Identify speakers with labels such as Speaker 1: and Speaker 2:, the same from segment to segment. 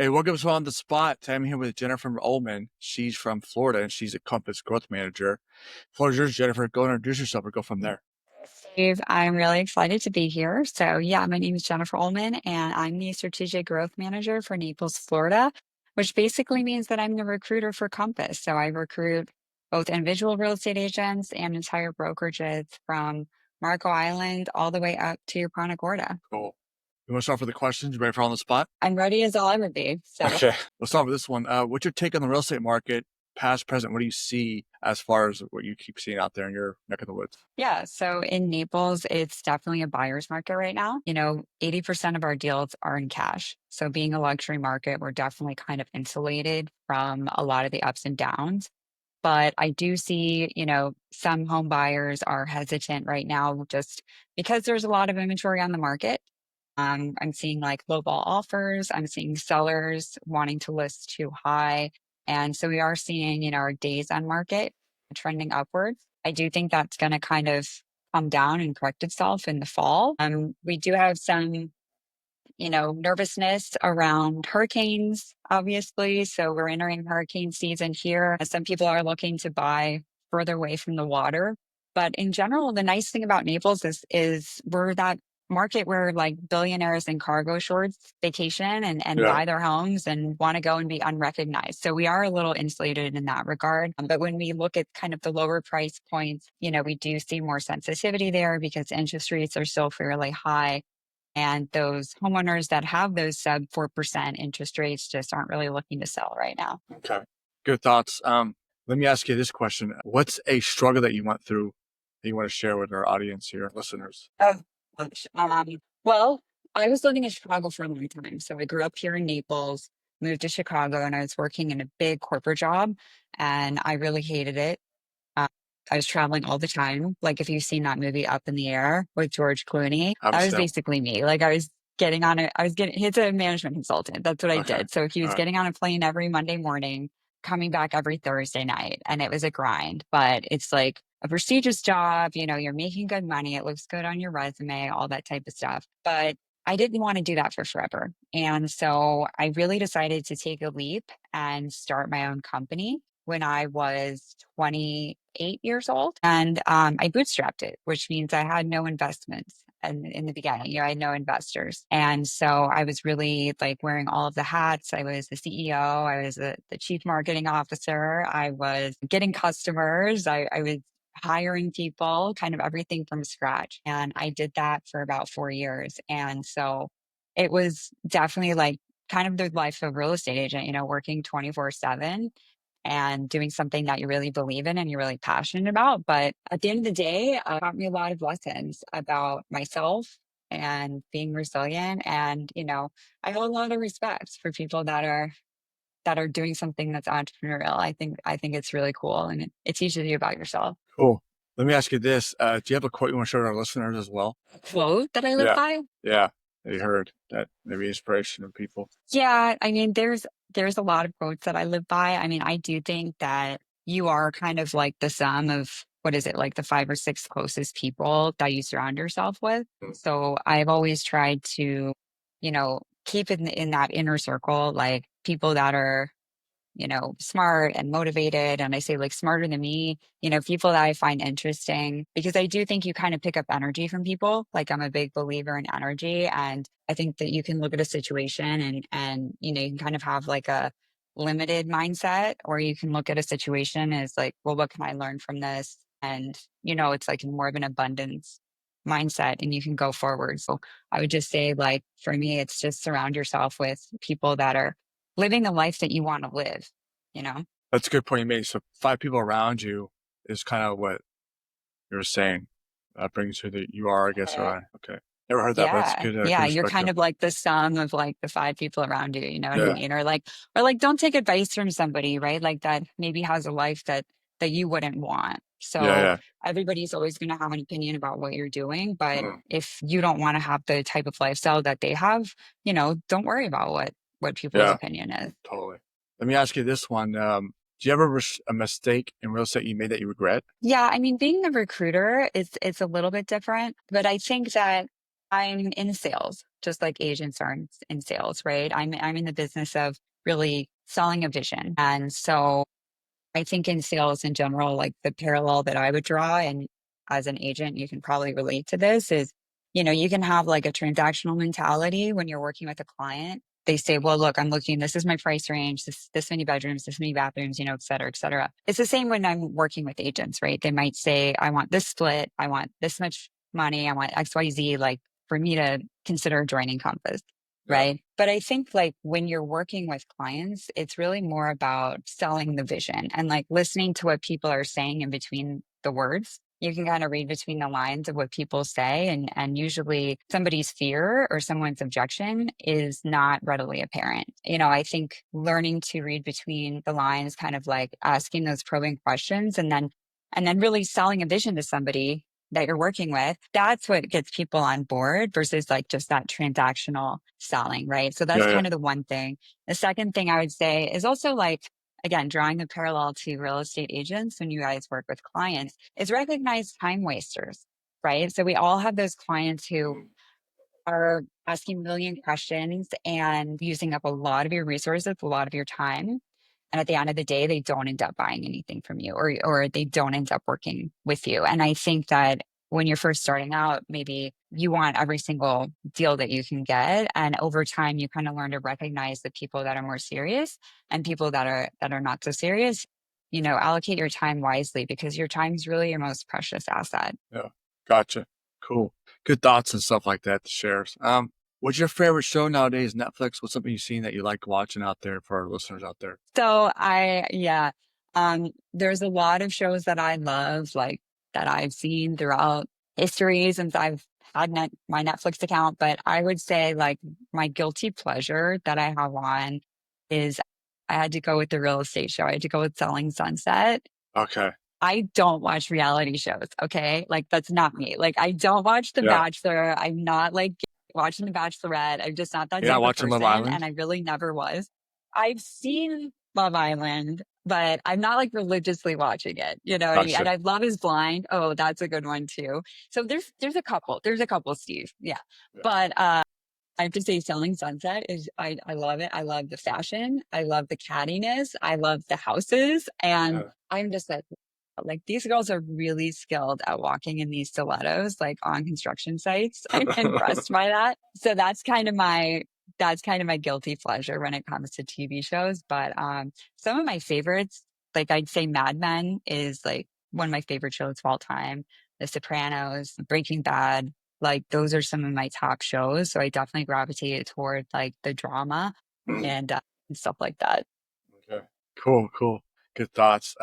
Speaker 1: Hey, welcome to On the Spot. Today I'm here with Jennifer Ohlman. She's from Florida and she's a Compass Growth Manager. Floor's yours, Jennifer. Go and introduce yourself or go from there.
Speaker 2: Steve, I'm really excited to be here. So, yeah, my name is Jennifer Ohlman, and I'm the Strategic Growth Manager for Naples, Florida, which basically means that I'm the recruiter for Compass. So, I recruit both individual real estate agents and entire brokerages from Marco Island all the way up to Punta Gorda.
Speaker 1: Cool. You want to start with the questions? You ready for On the Spot?
Speaker 2: I'm ready as I'll ever be. So,
Speaker 1: Okay. Let's start with this one. What's your take on the real estate market, past, present? What do you see as far as what you keep seeing out there in your neck of the woods?
Speaker 2: yeah, so in Naples, it's definitely a buyer's market right now. 80% of our deals are in cash. So, being a luxury market, we're definitely kind of insulated from a lot of the ups and downs. But I do see, some home buyers are hesitant right now just because there's a lot of inventory on the market. I'm seeing like lowball offers. I'm seeing sellers wanting to list too high. And so we are seeing, our days on market trending upwards. I do think that's going to kind of come down and correct itself in the fall. We do have some nervousness around hurricanes, obviously. So we're entering hurricane season here. Some people are looking to buy further away from the water. But in general, the nice thing about Naples is we're that market where like billionaires and cargo shorts vacation and
Speaker 1: Yeah.
Speaker 2: buy their homes and want to go and be unrecognized. So we are a little insulated in that regard. But when we look at kind of the lower price points, we do see more sensitivity there because interest rates are still fairly high. And those homeowners that have those sub 4% interest rates just aren't really looking to sell right now.
Speaker 1: Okay. Good thoughts. Let me ask you this question. What's a struggle that you went through that you want to share with our audience here, listeners?
Speaker 2: Oh, gosh. Well, I was living in Chicago for a long time. So I grew up here in Naples, moved to Chicago, and I was working in a big corporate job, and I really hated it. Uh, I was traveling all the time. Like if you've seen that movie Up in the Air with George Clooney, that was
Speaker 1: Obviously,
Speaker 2: basically me. Like he's a management consultant. That's what I
Speaker 1: okay.
Speaker 2: did. So he
Speaker 1: All
Speaker 2: was
Speaker 1: right.
Speaker 2: getting on a plane every Monday morning, coming back every Thursday night. And it was a grind, but it's like a prestigious job. You're making good money. It looks good on your resume, all that type of stuff. But I didn't want to do that for forever. And so I really decided to take a leap and start my own company when I was 28 years old. And I bootstrapped it, which means I had no investments. And in the beginning, I had no investors. And so I was really like wearing all of the hats. I was the CEO, I was the chief marketing officer, I was getting customers, I was hiring people, kind of everything from scratch. And I did that for about 4 years. And so it was definitely like kind of the life of a real estate agent, working 24/7 and doing something that you really believe in and you're really passionate about. But at the end of the day, it taught me a lot of lessons about myself and being resilient. And, I hold a lot of respect for people that are doing something that's entrepreneurial. I think it's really cool and it teaches you about yourself.
Speaker 1: Cool. Let me ask you this. Do you have a quote you want to share to our listeners as well?
Speaker 2: Quote that I live
Speaker 1: Yeah.
Speaker 2: by.
Speaker 1: Yeah. That you heard that maybe inspiration of people.
Speaker 2: Yeah, I mean, there's a lot of quotes that I live by. I mean, I do think that you are kind of like the sum of what is it, like the five or six closest people that you surround yourself with.
Speaker 1: Mm.
Speaker 2: So I've always tried to, keep in that inner circle, like people that are smart and motivated. And I say like smarter than me, people that I find interesting because I do think you kind of pick up energy from people. Like I'm a big believer in energy. And I think that you can look at a situation and, you can kind of have like a limited mindset, or you can look at a situation as like, well, what can I learn from this? And, it's like more of an abundance mindset and you can go forward. So I would just say like, for me, it's just surround yourself with people that are living the life that you want to live, you know?
Speaker 1: That's a good point you made. So five people around you is kind of what you were saying. Brings who that you are, I guess,
Speaker 2: Uh,
Speaker 1: around. Okay. Never heard that, but that's
Speaker 2: Yeah.
Speaker 1: good, good
Speaker 2: Yeah. You're kind
Speaker 1: perspective.
Speaker 2: of like the sum of like the five people around you, you know what I
Speaker 1: Yeah.
Speaker 2: mean? Or like don't take advice from somebody, right? Like that maybe has a life that you wouldn't want.
Speaker 1: Yeah.
Speaker 2: So
Speaker 1: Yeah.
Speaker 2: everybody's always going to have an opinion about what you're doing. But
Speaker 1: Mm.
Speaker 2: if you don't want to have the type of lifestyle that they have, don't worry about what people's
Speaker 1: Yeah.
Speaker 2: opinion is.
Speaker 1: Totally. Let me ask you this one. Do you ever a mistake in real estate you made that you regret?
Speaker 2: Yeah, I mean, being a recruiter is it's a little bit different, but I think that I'm in sales. just like agents are in sales, right? I'm in the business of really selling a vision. And so I think in sales in general, like the parallel that I would draw, and as an agent, you can probably relate to this is, you can have like a transactional mentality when you're working with a client. They say, well, look, I'm looking, this is my price range, this many bedrooms, this many bathrooms, et cetera, et cetera. It's the same when I'm working with agents, right? They might say, I want this split, I want this much money, I want XYZ, like for me to consider joining Compass.
Speaker 1: Yeah.
Speaker 2: Right. But I think like when you're working with clients, it's really more about selling the vision and like listening to what people are saying in between the words. You can kind of read between the lines of what people say. And usually somebody's fear or someone's objection is not readily apparent. I think learning to read between the lines, kind of like asking those probing questions and then really selling a vision to somebody that you're working with, that's what gets people on board versus like just that transactional selling, right? So that's
Speaker 1: Yeah. Yeah.
Speaker 2: kind of the one thing. The second thing I would say is also like, again, drawing a parallel to real estate agents when you guys work with clients is recognize time wasters, right? So we all have those clients who
Speaker 1: Mm.
Speaker 2: are asking a million questions and using up a lot of your resources, a lot of your time. And at the end of the day, they don't end up buying anything from you or they don't end up working with you. And I think that when you're first starting out, maybe you want every single deal that you can get. And over time, you kind of learn to recognize the people that are more serious and people that are not so serious. Allocate your time wisely because your time is really your most precious asset.
Speaker 1: Yeah. Gotcha. Cool. Good thoughts and stuff like that to share. What's your favorite show nowadays? Netflix? What's something you've seen that you like watching out there for our listeners out there?
Speaker 2: Yeah, there's a lot of shows that I love, like that I've seen throughout history since I've had my Netflix account. But I would say like my guilty pleasure that I have on is I had to go with the real estate show. I had to go with Selling Sunset.
Speaker 1: Okay.
Speaker 2: I don't watch reality shows, okay? Like, that's not me. Like, I don't watch The
Speaker 1: Yeah.
Speaker 2: Bachelor. I'm not like watching The Bachelorette. I'm just not that
Speaker 1: You're not
Speaker 2: type of
Speaker 1: watching Love
Speaker 2: person. And
Speaker 1: Island?
Speaker 2: I really never was. I've seen Love Island, but I'm not like religiously watching it. You know what I mean? And
Speaker 1: Gotcha.
Speaker 2: I Love is Blind. Oh, that's a good one too. So there's a couple. There's a couple, Steve. Yeah.
Speaker 1: Yeah.
Speaker 2: But I have to say Selling Sunset is I love it. I love the fashion. I love the cattiness. I love the houses. And
Speaker 1: Yeah.
Speaker 2: I'm just like these girls are really skilled at walking in these stilettos, like on construction sites. I'm impressed by that. So that's kind of my guilty pleasure when it comes to TV shows. But some of my favorites, like I'd say Mad Men is like one of my favorite shows of all time. The Sopranos, Breaking Bad, like those are some of my top shows. So I definitely gravitated toward like the drama
Speaker 1: Mm.
Speaker 2: and stuff like that.
Speaker 1: Okay. Cool, cool. Good thoughts.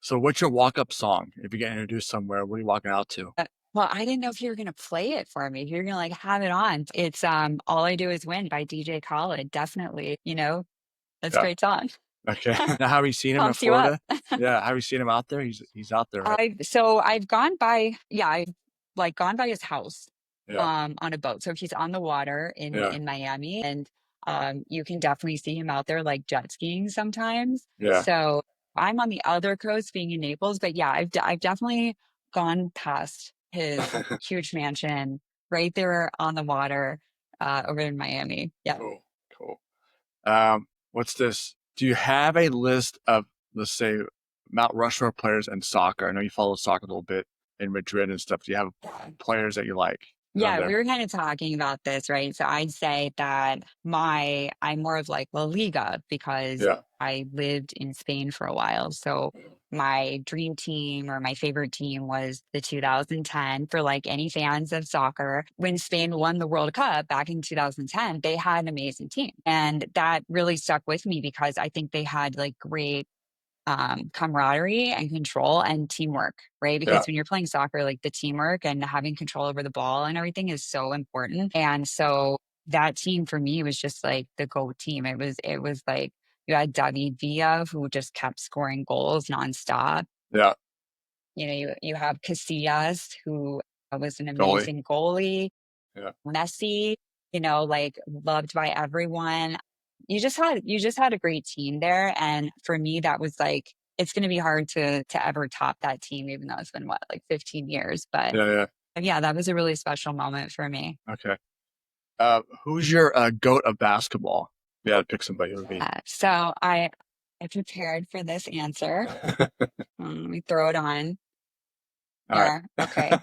Speaker 1: So what's your walk-up song? If you get introduced somewhere, what are you walking out to?
Speaker 2: Well, I didn't know if you were gonna play it for me. If you're gonna like have it on. It's All I Do Is Win by DJ Khaled. Definitely, that's a
Speaker 1: Yeah.
Speaker 2: great song.
Speaker 1: Okay. Now, have you seen him in
Speaker 2: Pumps you up.
Speaker 1: Florida? Yeah. Have you seen him out there? He's out there, right?
Speaker 2: I've gone by, yeah, I've like gone by his house
Speaker 1: Yeah.
Speaker 2: on a boat. So he's on the water in
Speaker 1: Yeah.
Speaker 2: in Miami, and you can definitely see him out there like jet skiing sometimes.
Speaker 1: Yeah.
Speaker 2: So I'm on the other coast being in Naples, but yeah, I've definitely gone past his huge mansion right there on the water over in Miami. Yeah.
Speaker 1: Cool. Cool. What's this? Do you have a list of, let's say, Mount Rushmore players in soccer? I know you follow soccer a little bit in Madrid and stuff. Do you have players that you like on
Speaker 2: Yeah, we
Speaker 1: there?
Speaker 2: were kind of talking about this, right? So I'd say that I'm more of like La Liga because
Speaker 1: Yeah.
Speaker 2: I lived in Spain for a while. So my dream team or my favorite team was the 2010 for like any fans of soccer. When Spain won the World Cup back in 2010, they had an amazing team. And that really stuck with me because I think they had like great camaraderie and control and teamwork, right?
Speaker 1: Yeah.
Speaker 2: Because when you're playing soccer, like the teamwork and having control over the ball and everything is so important. And so that team for me was just like the go team. It was like you had David Villa who just kept scoring goals nonstop.
Speaker 1: Yeah.
Speaker 2: You have Casillas who was an
Speaker 1: Goalie.
Speaker 2: amazing goalie.
Speaker 1: Yeah.
Speaker 2: Messi, like loved by everyone. You just had a great team there. And for me, that was like, it's gonna be hard to ever top that team, even though it's been what, like 15 years. But
Speaker 1: Yeah. Yeah.
Speaker 2: yeah, that was a really special moment for me.
Speaker 1: Okay. Who's your goat of basketball? You got to pick somebody. It would be.
Speaker 2: So I prepared for this answer. Let me throw it on.
Speaker 1: All right.
Speaker 2: Here. Okay.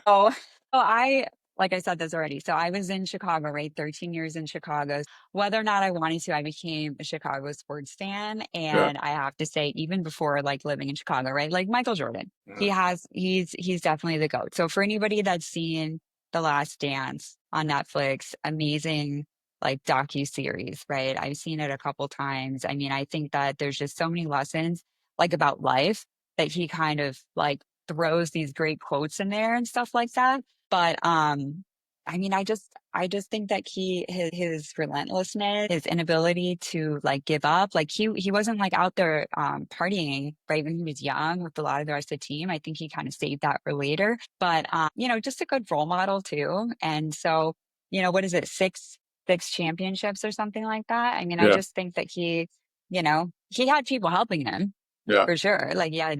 Speaker 2: I, like I said this already. So I was in Chicago, right? 13 years in Chicago. Whether or not I wanted to, I became a Chicago sports fan.
Speaker 1: Yeah.
Speaker 2: And I have to say, even before like living in Chicago, right? Like Michael Jordan,
Speaker 1: Mhm.
Speaker 2: he's definitely the GOAT. So for anybody that's seen The Last Dance on Netflix, amazing like docu-series, right? I've seen it a couple times. I mean, I think that there's just so many lessons like about life that he kind of like throws these great quotes in there and stuff like that. But I mean, I just think that his relentlessness, his inability to like give up, like he wasn't like out there partying right when he was young with a lot of the rest of the team. I think he kind of saved that for later. But just a good role model too. And so, what is it, six championships or something like that? I mean, I
Speaker 1: Yeah.
Speaker 2: just think that he had people helping him
Speaker 1: Yeah.
Speaker 2: for sure. Like, yeah,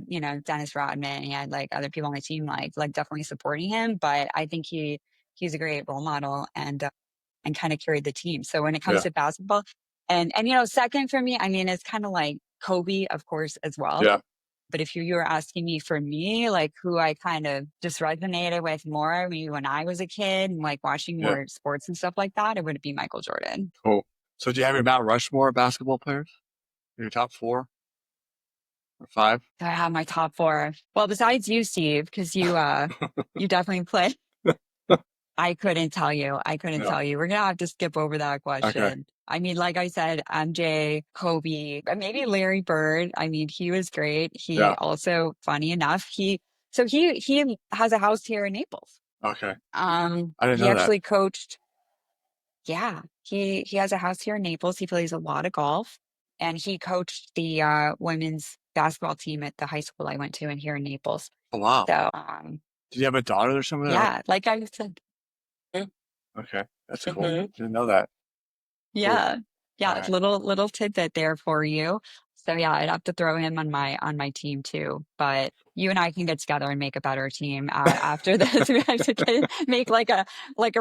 Speaker 2: Dennis Rodman, he had like other people on the team, like definitely supporting him. But I think he's a great role model and kind of carried the team. So when it comes
Speaker 1: Yeah.
Speaker 2: to basketball, and second for me, I mean, it's kind of like Kobe, of course, as well.
Speaker 1: Yeah.
Speaker 2: But if you were asking me for me, like who I kind of just resonated with more, maybe when I was a kid and like watching
Speaker 1: Yeah.
Speaker 2: more sports and stuff like that, it would be Michael Jordan.
Speaker 1: Cool. So do you have your Mount Rushmore of basketball players? Your top four or five?
Speaker 2: So I have my top four. Well, besides you, Steve, because you definitely play. I couldn't tell you. I couldn't
Speaker 1: No.
Speaker 2: tell you. We're gonna have to skip over that
Speaker 1: Okay.
Speaker 2: question. I mean, like I said, MJ, Kobe, maybe Larry Bird. I mean, he was great. He
Speaker 1: Yeah.
Speaker 2: also, funny enough, he has a house here in Naples.
Speaker 1: Okay. I didn't
Speaker 2: He
Speaker 1: know that.
Speaker 2: actually coached. Yeah, he has a house here in Naples. He plays a lot of golf, and he coached the women's basketball team at the high school I went to in here in Naples.
Speaker 1: Oh wow.
Speaker 2: So
Speaker 1: Did you have a daughter or something? Or
Speaker 2: yeah, like I said.
Speaker 1: okay, that's cool.
Speaker 2: Mhm.
Speaker 1: Didn't know that. Cool.
Speaker 2: Yeah.
Speaker 1: All
Speaker 2: Yeah, it's
Speaker 1: right.
Speaker 2: little tidbit there for you. So yeah, I'd have to throw him on my team too. But you and I can get together and make a better team after this. We have to make like a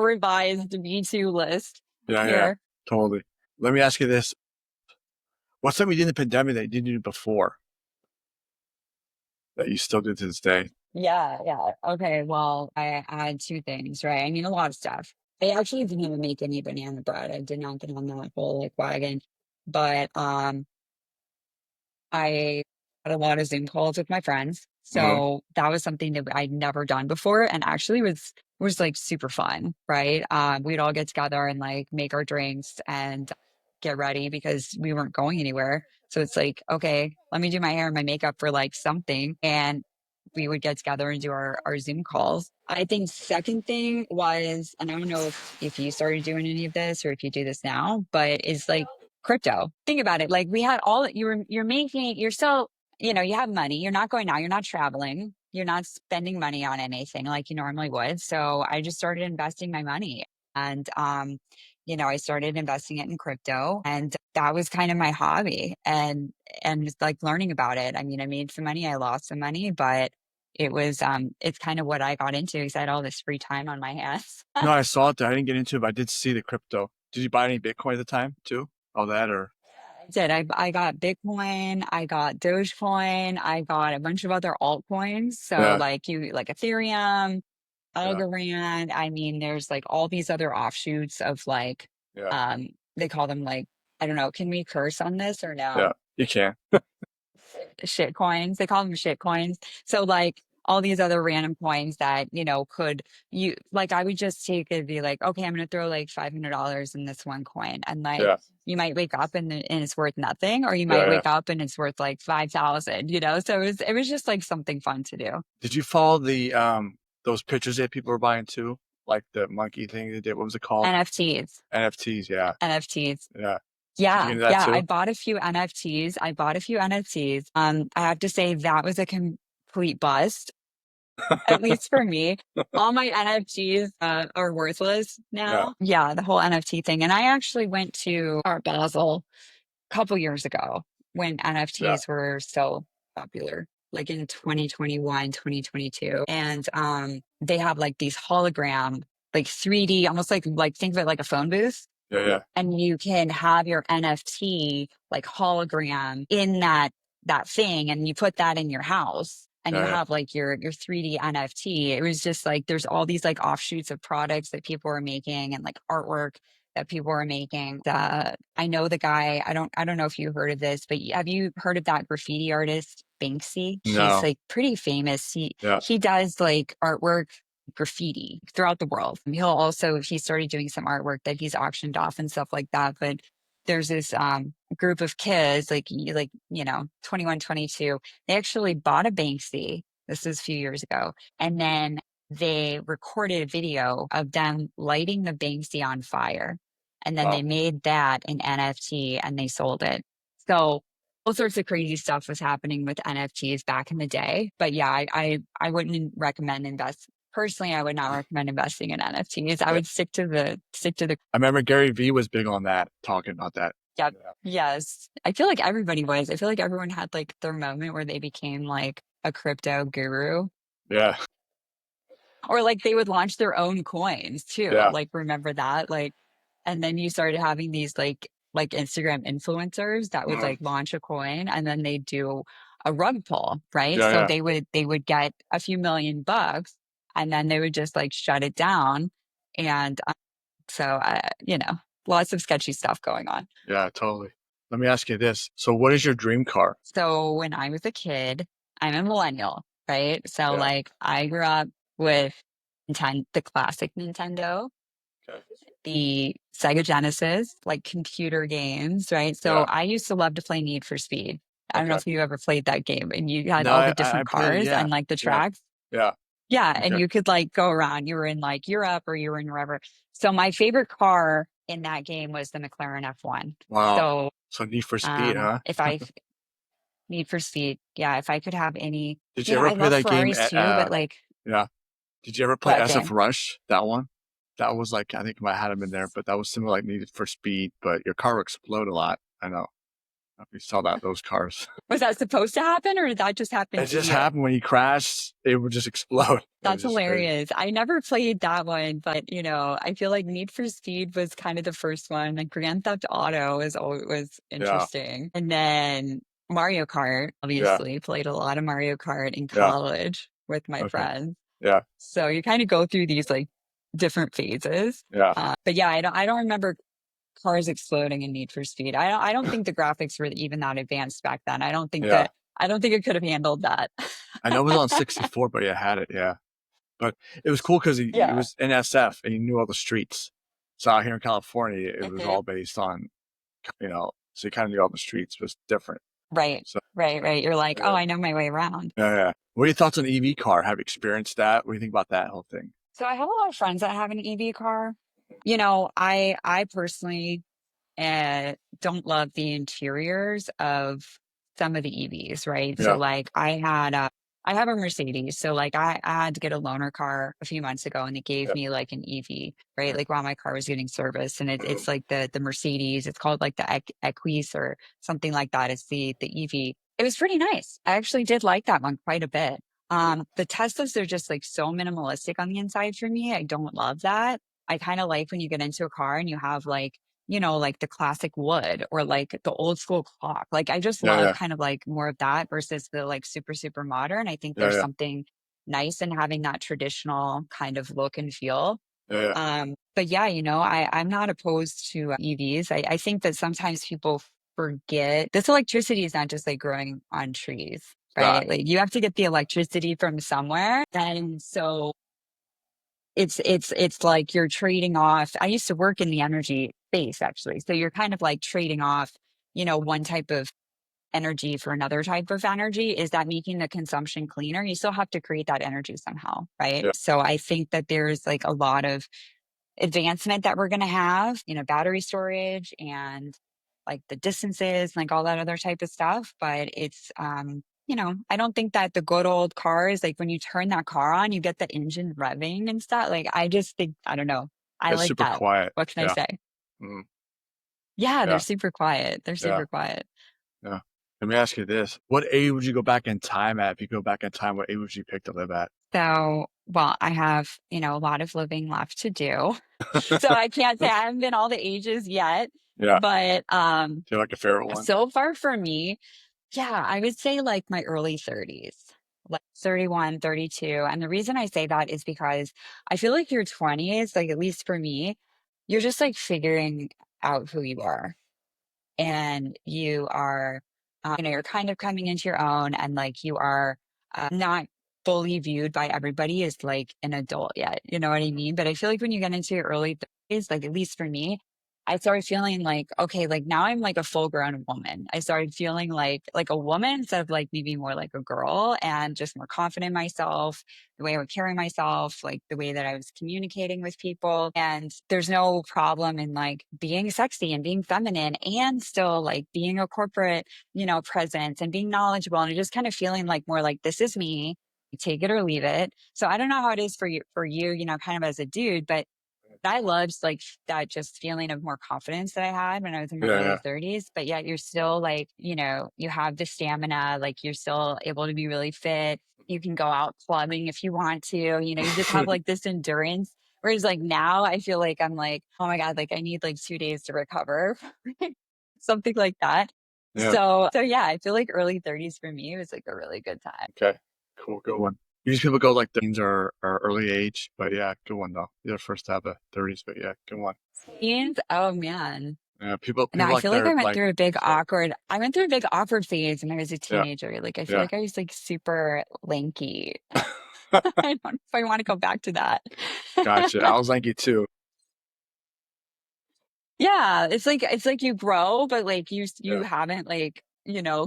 Speaker 2: revised V2 list
Speaker 1: Yeah. Yeah.
Speaker 2: here.
Speaker 1: Totally. Let me ask you this: what's something you did in the pandemic that you didn't do before that you still do to this day?
Speaker 2: Yeah, yeah. Okay, well, I had two things, right? I mean, a lot of stuff. I actually didn't even make any banana bread. I did not get on that whole like wagon. But I had a lot of Zoom calls with my friends.
Speaker 1: Uh-huh.
Speaker 2: So that was something that I'd never done before and actually was like super fun, right? We'd all get together and like make our drinks and get ready because we weren't going anywhere. So it's like, okay, let me do my hair and my makeup for like something. And we would get together and do our Zoom calls. I think second thing was, and I don't know if you started doing any of this or if you do this now, but is like crypto. Think about it. Like we had all you're making, you're still, you have money. You're not going out, you're not traveling, you're not spending money on anything like you normally would. So I just started investing my money. And I started investing it in crypto and that was kind of my hobby and just like learning about it. I mean, I made some money, I lost some money, but it's kind of what I got into because I had all this free time on my hands.
Speaker 1: No, I saw it there. I didn't get into it, but I did see the crypto. Did you buy any Bitcoin at the time too? All that or
Speaker 2: I did. I got Bitcoin, I got Dogecoin, I got a bunch of other altcoins. So
Speaker 1: yeah,
Speaker 2: like Ethereum,
Speaker 1: yeah,
Speaker 2: Algorand. I mean, there's like all these other offshoots of like
Speaker 1: yeah,
Speaker 2: they call them like, I don't know, can we curse on this or
Speaker 1: yeah.
Speaker 2: no?
Speaker 1: You can.
Speaker 2: Shit coins. They call them shit coins. So like all these other random coins that, could you like I would just take it and be like, okay, I'm gonna throw like $500 in this one coin. And like
Speaker 1: Yeah,
Speaker 2: you might wake up and it's worth nothing, or you
Speaker 1: yeah,
Speaker 2: might
Speaker 1: yeah.
Speaker 2: wake up and it's worth like 5,000. So it was just like something fun to do.
Speaker 1: Did you follow the those pictures that people were buying too? Like the monkey thing they did. What was it called?
Speaker 2: NFTs.
Speaker 1: NFTs. Yeah,
Speaker 2: NFTs.
Speaker 1: yeah. Did you get
Speaker 2: Yeah,
Speaker 1: into that
Speaker 2: yeah. I
Speaker 1: too?
Speaker 2: bought a few NFTs. I bought a few NFTs. I have to say that was a complete bust. At least for me, all my NFTs are worthless
Speaker 1: Yeah,
Speaker 2: now. Yeah, the whole NFT thing. And I actually went to Art Basel a couple years ago when
Speaker 1: yeah,
Speaker 2: NFTs were so popular, like in 2021, 2022. And they have like these hologram. like 3D, almost like think of it like a phone booth,
Speaker 1: Yeah, yeah,
Speaker 2: and you can have your NFT like hologram in that thing, and you put that in your house, and you
Speaker 1: yeah,
Speaker 2: have like your 3D NFT. It was just like there's all these like offshoots of products that people are making and like artwork that people are making. I know the guy. I don't know if you heard of this, but have you heard of that graffiti artist Banksy?
Speaker 1: yeah.
Speaker 2: He's
Speaker 1: No,
Speaker 2: like pretty famous. He
Speaker 1: yeah,
Speaker 2: he does like artwork graffiti throughout the world. He started doing some artwork that he's auctioned off and stuff like that. But there's this group of kids, like 21, 22. They actually bought a Banksy. This was a few years ago. And then they recorded a video of them lighting the Banksy on fire. And then they
Speaker 1: wow,
Speaker 2: made that an NFT and they sold it. So all sorts of crazy stuff was happening with NFTs back in the day. But yeah, I wouldn't recommend invest personally. I would not recommend investing in NFTs. I
Speaker 1: yeah.
Speaker 2: would stick to the
Speaker 1: I remember Gary Vee was big on that, talking about that.
Speaker 2: Yep.
Speaker 1: Yeah,
Speaker 2: Yes. I feel like everybody was. I feel like everyone had like their moment where they became like a crypto guru,
Speaker 1: yeah,
Speaker 2: or like they would launch their own coins too.
Speaker 1: yeah,
Speaker 2: Like remember that? Like, and then you started having these like Instagram influencers that would
Speaker 1: mhm,
Speaker 2: like launch a coin and then they do a rug pull, right?
Speaker 1: yeah,
Speaker 2: So
Speaker 1: yeah,
Speaker 2: they would get a few million bucks and then they would just like shut it down. And lots of sketchy stuff going on.
Speaker 1: yeah, totally. Let me ask you this. So, what is your dream car?
Speaker 2: So when I was a kid, I'm a millennial, right? So
Speaker 1: Yeah.
Speaker 2: like I grew up with the classic Nintendo,
Speaker 1: Okay.
Speaker 2: the Sega Genesis, like computer games, right? So
Speaker 1: Yeah.
Speaker 2: I used to love to play Need for Speed. I don't know
Speaker 1: Okay.
Speaker 2: if you ever played that game and you had
Speaker 1: No,
Speaker 2: all the
Speaker 1: I
Speaker 2: different
Speaker 1: played it.
Speaker 2: cars
Speaker 1: Yeah.
Speaker 2: and like the
Speaker 1: Yeah.
Speaker 2: tracks.
Speaker 1: Yeah.
Speaker 2: Yeah, and
Speaker 1: Okay.
Speaker 2: you could like go around. You were in like Europe or you were in wherever. So my favorite car in that game was the McLaren F1.
Speaker 1: Wow.
Speaker 2: So
Speaker 1: So Need for Speed, huh?
Speaker 2: if I Need for Speed. Yeah, if I could have any,
Speaker 1: Did you ever
Speaker 2: I
Speaker 1: play
Speaker 2: love
Speaker 1: that game
Speaker 2: Ferraris
Speaker 1: at
Speaker 2: too, but like
Speaker 1: yeah. Did you ever play
Speaker 2: what
Speaker 1: SF
Speaker 2: game?
Speaker 1: Rush? That one? That was like I think I might have him in there, but that was similar like Need for Speed, but your car would explode a lot. I know. If you saw those cars.
Speaker 2: Was that supposed to happen or did that just happen
Speaker 1: It
Speaker 2: to
Speaker 1: just
Speaker 2: you?
Speaker 1: happened when you crashed, it would just explode. It was
Speaker 2: That's
Speaker 1: just crazy.
Speaker 2: hilarious. I never played that one, but I feel like Need for Speed was kind of the first one. Like Grand Theft Auto was
Speaker 1: Yeah.
Speaker 2: interesting. And then Mario Kart,
Speaker 1: Yeah.
Speaker 2: obviously, played a lot of Mario Kart in
Speaker 1: Yeah.
Speaker 2: college with my
Speaker 1: Okay.
Speaker 2: friends.
Speaker 1: Yeah.
Speaker 2: So you kind of go through these like different phases.
Speaker 1: Yeah.
Speaker 2: But yeah, I don't remember cars exploding in Need for Speed. I don't think the graphics were even that advanced back then.
Speaker 1: Yeah.
Speaker 2: I don't think it could have handled that.
Speaker 1: I know it was on 64, but you had it, yeah. But it was cool because it
Speaker 2: Yeah.
Speaker 1: was in SF and you knew all the streets. So out here in California, it was
Speaker 2: Hmm.
Speaker 1: all based on, so you kind of knew all the streets. It was different.
Speaker 2: Right.
Speaker 1: So,
Speaker 2: Right. Right. You're like, oh,
Speaker 1: yeah,
Speaker 2: I know my way around.
Speaker 1: yeah, yeah. What are your thoughts on EV car? Have you experienced that? What do you think about that whole thing?
Speaker 2: So I have a lot of friends that have an EV car. I personally don't love the interiors of some of the EVs, right? So
Speaker 1: Yeah,
Speaker 2: like I have a Mercedes. So like I had to get a loaner car a few months ago and they gave
Speaker 1: yeah,
Speaker 2: me like an EV, right?
Speaker 1: yeah.
Speaker 2: Like while my car was getting serviced and
Speaker 1: Mhm.
Speaker 2: it's like the Mercedes, it's called like the Equus or something like that. It's the EV. It was pretty nice. I actually did like that one quite a bit. The Teslas are just like so minimalistic on the inside for me. I don't love that. I kind of like when you get into a car and you have like the classic wood or like the old school clock. Like I just
Speaker 1: Yeah,
Speaker 2: love
Speaker 1: yeah,
Speaker 2: kind of like more of that versus the like super, super modern. I think
Speaker 1: yeah,
Speaker 2: there's
Speaker 1: yeah,
Speaker 2: something nice in having that traditional kind of look and feel.
Speaker 1: yeah, yeah.
Speaker 2: But yeah, I'm not opposed to EVs. I think that sometimes people forget this electricity is not just like growing on trees,
Speaker 1: That,
Speaker 2: right? Like you have to get the electricity from somewhere. And so it's like you're trading off. I used to work in the energy space actually. So you're kind of like trading off, one type of energy for another type of energy. Is that making the consumption cleaner? You still have to create that energy somehow, right?
Speaker 1: yeah,
Speaker 2: So I think that there's like a lot of advancement that we're going to have, battery storage and like the distances, like all that other type of stuff. But I don't think that the good old cars, like when you turn that car on, you get the engine revving and stuff. Like I just think, I don't know. I
Speaker 1: it's
Speaker 2: like
Speaker 1: super
Speaker 2: that.
Speaker 1: quiet.
Speaker 2: What can I
Speaker 1: Yeah,
Speaker 2: say?
Speaker 1: mm,
Speaker 2: Yeah, they're
Speaker 1: yeah,
Speaker 2: super quiet. They're
Speaker 1: yeah,
Speaker 2: super quiet.
Speaker 1: yeah. Let me ask you this: what age would you go back in time at? If you go back in time, what age would you pick to live at?
Speaker 2: So, well, I have, a lot of living left to do. So I can't say I haven't been all the ages yet,
Speaker 1: Yeah.
Speaker 2: but
Speaker 1: Do you have like a favorite one?
Speaker 2: so far for me, yeah, I would say like my early 30s, like 31, 32. And the reason I say that is because I feel like your 20s, like at least for me, you're just like figuring out who you are and you are you're kind of coming into your own and like you are not fully viewed by everybody as like an adult yet, you know what I mean? But I feel like when you get into your early 30s, like at least for me, I started feeling like, okay, like now I'm like a full grown woman. I started feeling like a woman instead of like me being more like a girl and just more confident in myself, the way I would carry myself, like the way that I was communicating with people. And there's no problem in like being sexy and being feminine and still like being a corporate, presence and being knowledgeable and just kind of feeling like more like this is me, take it or leave it. So I don't know how it is for you, kind of as a dude, but I loved like that just feeling of more confidence that I had when I was in my
Speaker 1: Yeah,
Speaker 2: early
Speaker 1: yeah.
Speaker 2: 30s. But yet you're still like, you have the stamina, like you're still able to be really fit. You can go out clubbing if you want to, you just have like this endurance. Whereas like now I feel like I'm like, oh my God, like I need like 2 days to recover, something like that.
Speaker 1: Yeah.
Speaker 2: So yeah, I feel like early 30s for me was like a really good time.
Speaker 1: Okay. Cool. Good one. Usually people go like the teens or early age, but yeah, good one though. You're the first to have the 30s, but yeah, good one.
Speaker 2: Teens, oh man.
Speaker 1: Yeah, people
Speaker 2: No,
Speaker 1: people
Speaker 2: I
Speaker 1: like
Speaker 2: feel like
Speaker 1: their
Speaker 2: I went
Speaker 1: like
Speaker 2: through a big
Speaker 1: sorry.
Speaker 2: awkward I went through a big awkward phase when I was a
Speaker 1: Yeah,
Speaker 2: teenager. Like I feel
Speaker 1: yeah.
Speaker 2: like I was like super lanky. I don't know if I want to go back to that.
Speaker 1: Gotcha. I was lanky too.
Speaker 2: Yeah, it's like you grow, but like you
Speaker 1: Yeah,
Speaker 2: haven't like,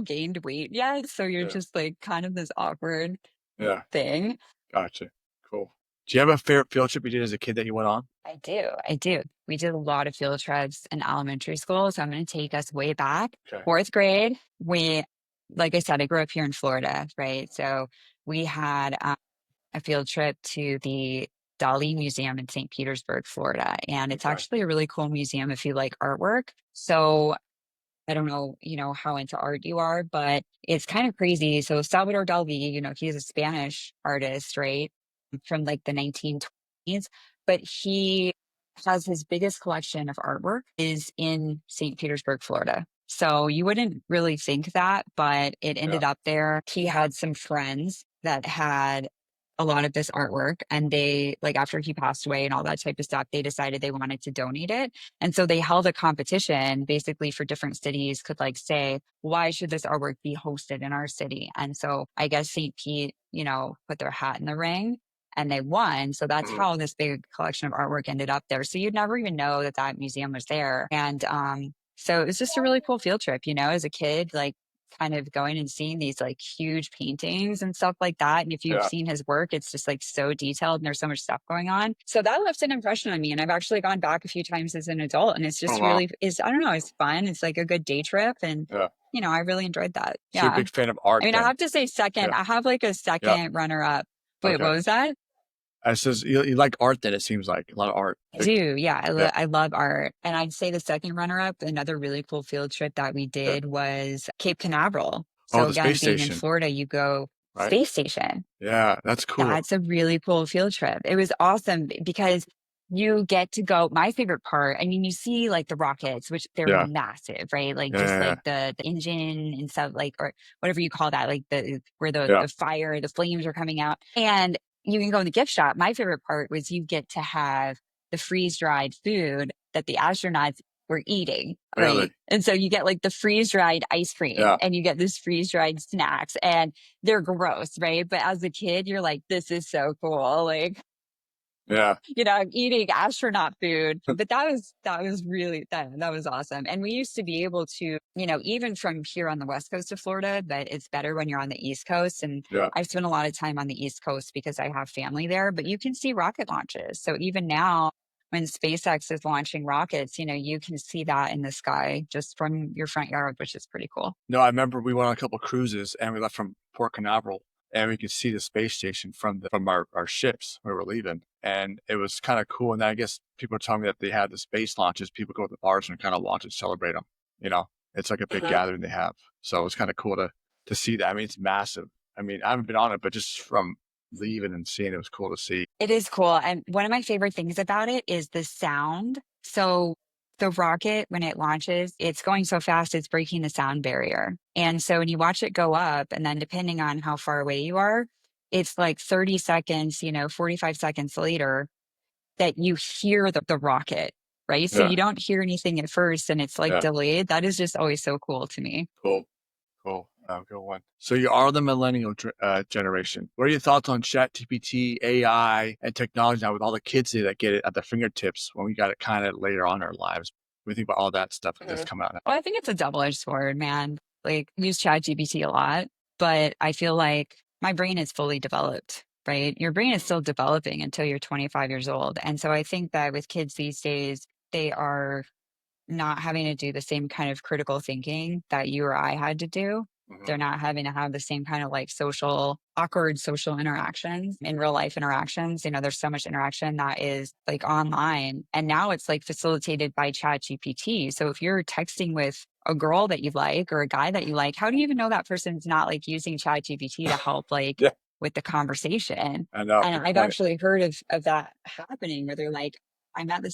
Speaker 2: gained weight yet. So you're
Speaker 1: yeah,
Speaker 2: just like kind of this awkward
Speaker 1: yeah.
Speaker 2: thing.
Speaker 1: Gotcha. Cool. Do you have a favorite field trip you did as a kid that you went on?
Speaker 2: I do. I do. We did a lot of field trips in elementary school. So I'm going to take us way back.
Speaker 1: Okay.
Speaker 2: Fourth grade, like I said, I grew up here in Florida, right? So we had a field trip to the Dali Museum in St. Petersburg, Florida. And it's
Speaker 1: Okay.
Speaker 2: actually a really cool museum if you like artwork. So I don't know, how into art you are, but it's kind of crazy. So Salvador Dali, he's a Spanish artist, right? From like the 1920s, but he has his biggest collection of artwork is in St. Petersburg, Florida. So you wouldn't really think that, but it
Speaker 1: Yeah.
Speaker 2: ended up there. He had some friends that had a lot of this artwork and they like after he passed away and all that type of stuff, they decided they wanted to donate it. And so they held a competition basically for different cities could like say, why should this artwork be hosted in our city? And so I guess St. Pete, put their hat in the ring and they won. So that's
Speaker 1: Mhm.
Speaker 2: how this big collection of artwork ended up there. So you'd never even know that that museum was there. And so it was just a really cool field trip, as a kid, like kind of going and seeing these like huge paintings and stuff like that. And if you've
Speaker 1: Yeah.
Speaker 2: seen his work, it's just like so detailed and there's so much stuff going on. So that left an impression on me. And I've actually gone back a few times as an adult and it's
Speaker 1: Oh
Speaker 2: just
Speaker 1: wow.
Speaker 2: really is I don't know, it's fun. It's like a good day trip. And,
Speaker 1: Yeah.
Speaker 2: I really enjoyed that.
Speaker 1: So you're a
Speaker 2: Yeah.
Speaker 1: big fan of art
Speaker 2: I mean, I
Speaker 1: then?
Speaker 2: have to say second,
Speaker 1: Yeah.
Speaker 2: I have like a
Speaker 1: Yeah.
Speaker 2: second runner up. Wait,
Speaker 1: Okay.
Speaker 2: what was that?
Speaker 1: I says you like art then it seems like a lot of art.
Speaker 2: I
Speaker 1: Big,
Speaker 2: do. Yeah.
Speaker 1: yeah.
Speaker 2: I love art. And I'd say the second runner up, another really cool field trip that we
Speaker 1: Yeah.
Speaker 2: did was Cape Canaveral.
Speaker 1: Oh,
Speaker 2: So
Speaker 1: the
Speaker 2: again,
Speaker 1: space
Speaker 2: being in
Speaker 1: station,
Speaker 2: Florida, you go
Speaker 1: right?
Speaker 2: space station.
Speaker 1: Yeah, that's cool.
Speaker 2: That's a really cool field trip. It was awesome because you get to go. My favorite part, I mean, you see like the rockets, which they're
Speaker 1: Yeah.
Speaker 2: massive, right? Like
Speaker 1: Yeah,
Speaker 2: just
Speaker 1: yeah,
Speaker 2: like the engine and stuff, like or whatever you call that, like the where the
Speaker 1: yeah.
Speaker 2: the fire, the flames are coming out. And you can go in the gift shop. My favorite part was you get to have the freeze dried food that the astronauts were eating,
Speaker 1: Really?
Speaker 2: right? And so you get like the freeze dried ice cream
Speaker 1: Yeah.
Speaker 2: and you get this freeze dried snacks. And they're gross, right? But as a kid, you're like, this is so cool. Like,
Speaker 1: Yeah.
Speaker 2: I'm eating astronaut food. But that was really that was awesome. And we used to be able to, even from here on the west coast of Florida, but it's better when you're on the East Coast. And
Speaker 1: Yeah.
Speaker 2: I've spent a lot of time on the East Coast because I have family there, but you can see rocket launches. So even now, when SpaceX is launching rockets, you can see that in the sky just from your front yard, which is pretty cool.
Speaker 1: No, I remember we went on a couple cruises and we left from Port Canaveral and we could see the space station from our ships where we're leaving. And it was kind of cool. And then I guess people were telling me that they had the space launches. People go to the bars and kind of watch and celebrate them. You know, it's like a big gathering they have. So it was kind of cool to see that. I mean, it's massive. I mean, I haven't been on it, but just from leaving and seeing. It was cool to see.
Speaker 2: It is cool. And one of my favorite things about it is the sound. So the rocket, when it launches, it's going so fast, it's breaking the sound barrier. And so when you watch it go up, and then depending on how far away you are, it's like 30 seconds, 45 seconds later that you hear the rocket, right? So
Speaker 1: Yeah,
Speaker 2: you don't hear anything at first and it's like
Speaker 1: yeah,
Speaker 2: delayed. That is just always so cool to me.
Speaker 1: cool. Cool. Good one. So you are the millennial generation. What are your thoughts on ChatGPT, AI, and technology now with all the kids today that get it at their fingertips when we got it kind of later on in our lives? We think about all that stuff that's
Speaker 2: Mhm.
Speaker 1: coming out now.
Speaker 2: Well, I think it's a double-edged sword, man. Like, I use ChatGPT a lot, but I feel like my brain is fully developed, right? Your brain is
Speaker 1: Mhm.
Speaker 2: still developing until you're 25 years old. And so I think that with kids these days, they are not having to do the same kind of critical thinking that you or I had to do. They're
Speaker 1: Mhm.
Speaker 2: not having to have the same kind of like awkward social interactions in real life interactions. There's so much interaction that is like online. And now it's like facilitated by Chat GPT. So if you're texting with a girl that you like or a guy that you like, how do you even know that person's not like using Chat GPT to help like
Speaker 1: Yeah,
Speaker 2: with the conversation?
Speaker 1: I know.
Speaker 2: And
Speaker 1: Good
Speaker 2: I've
Speaker 1: point.
Speaker 2: actually heard of that happening where they're like, I met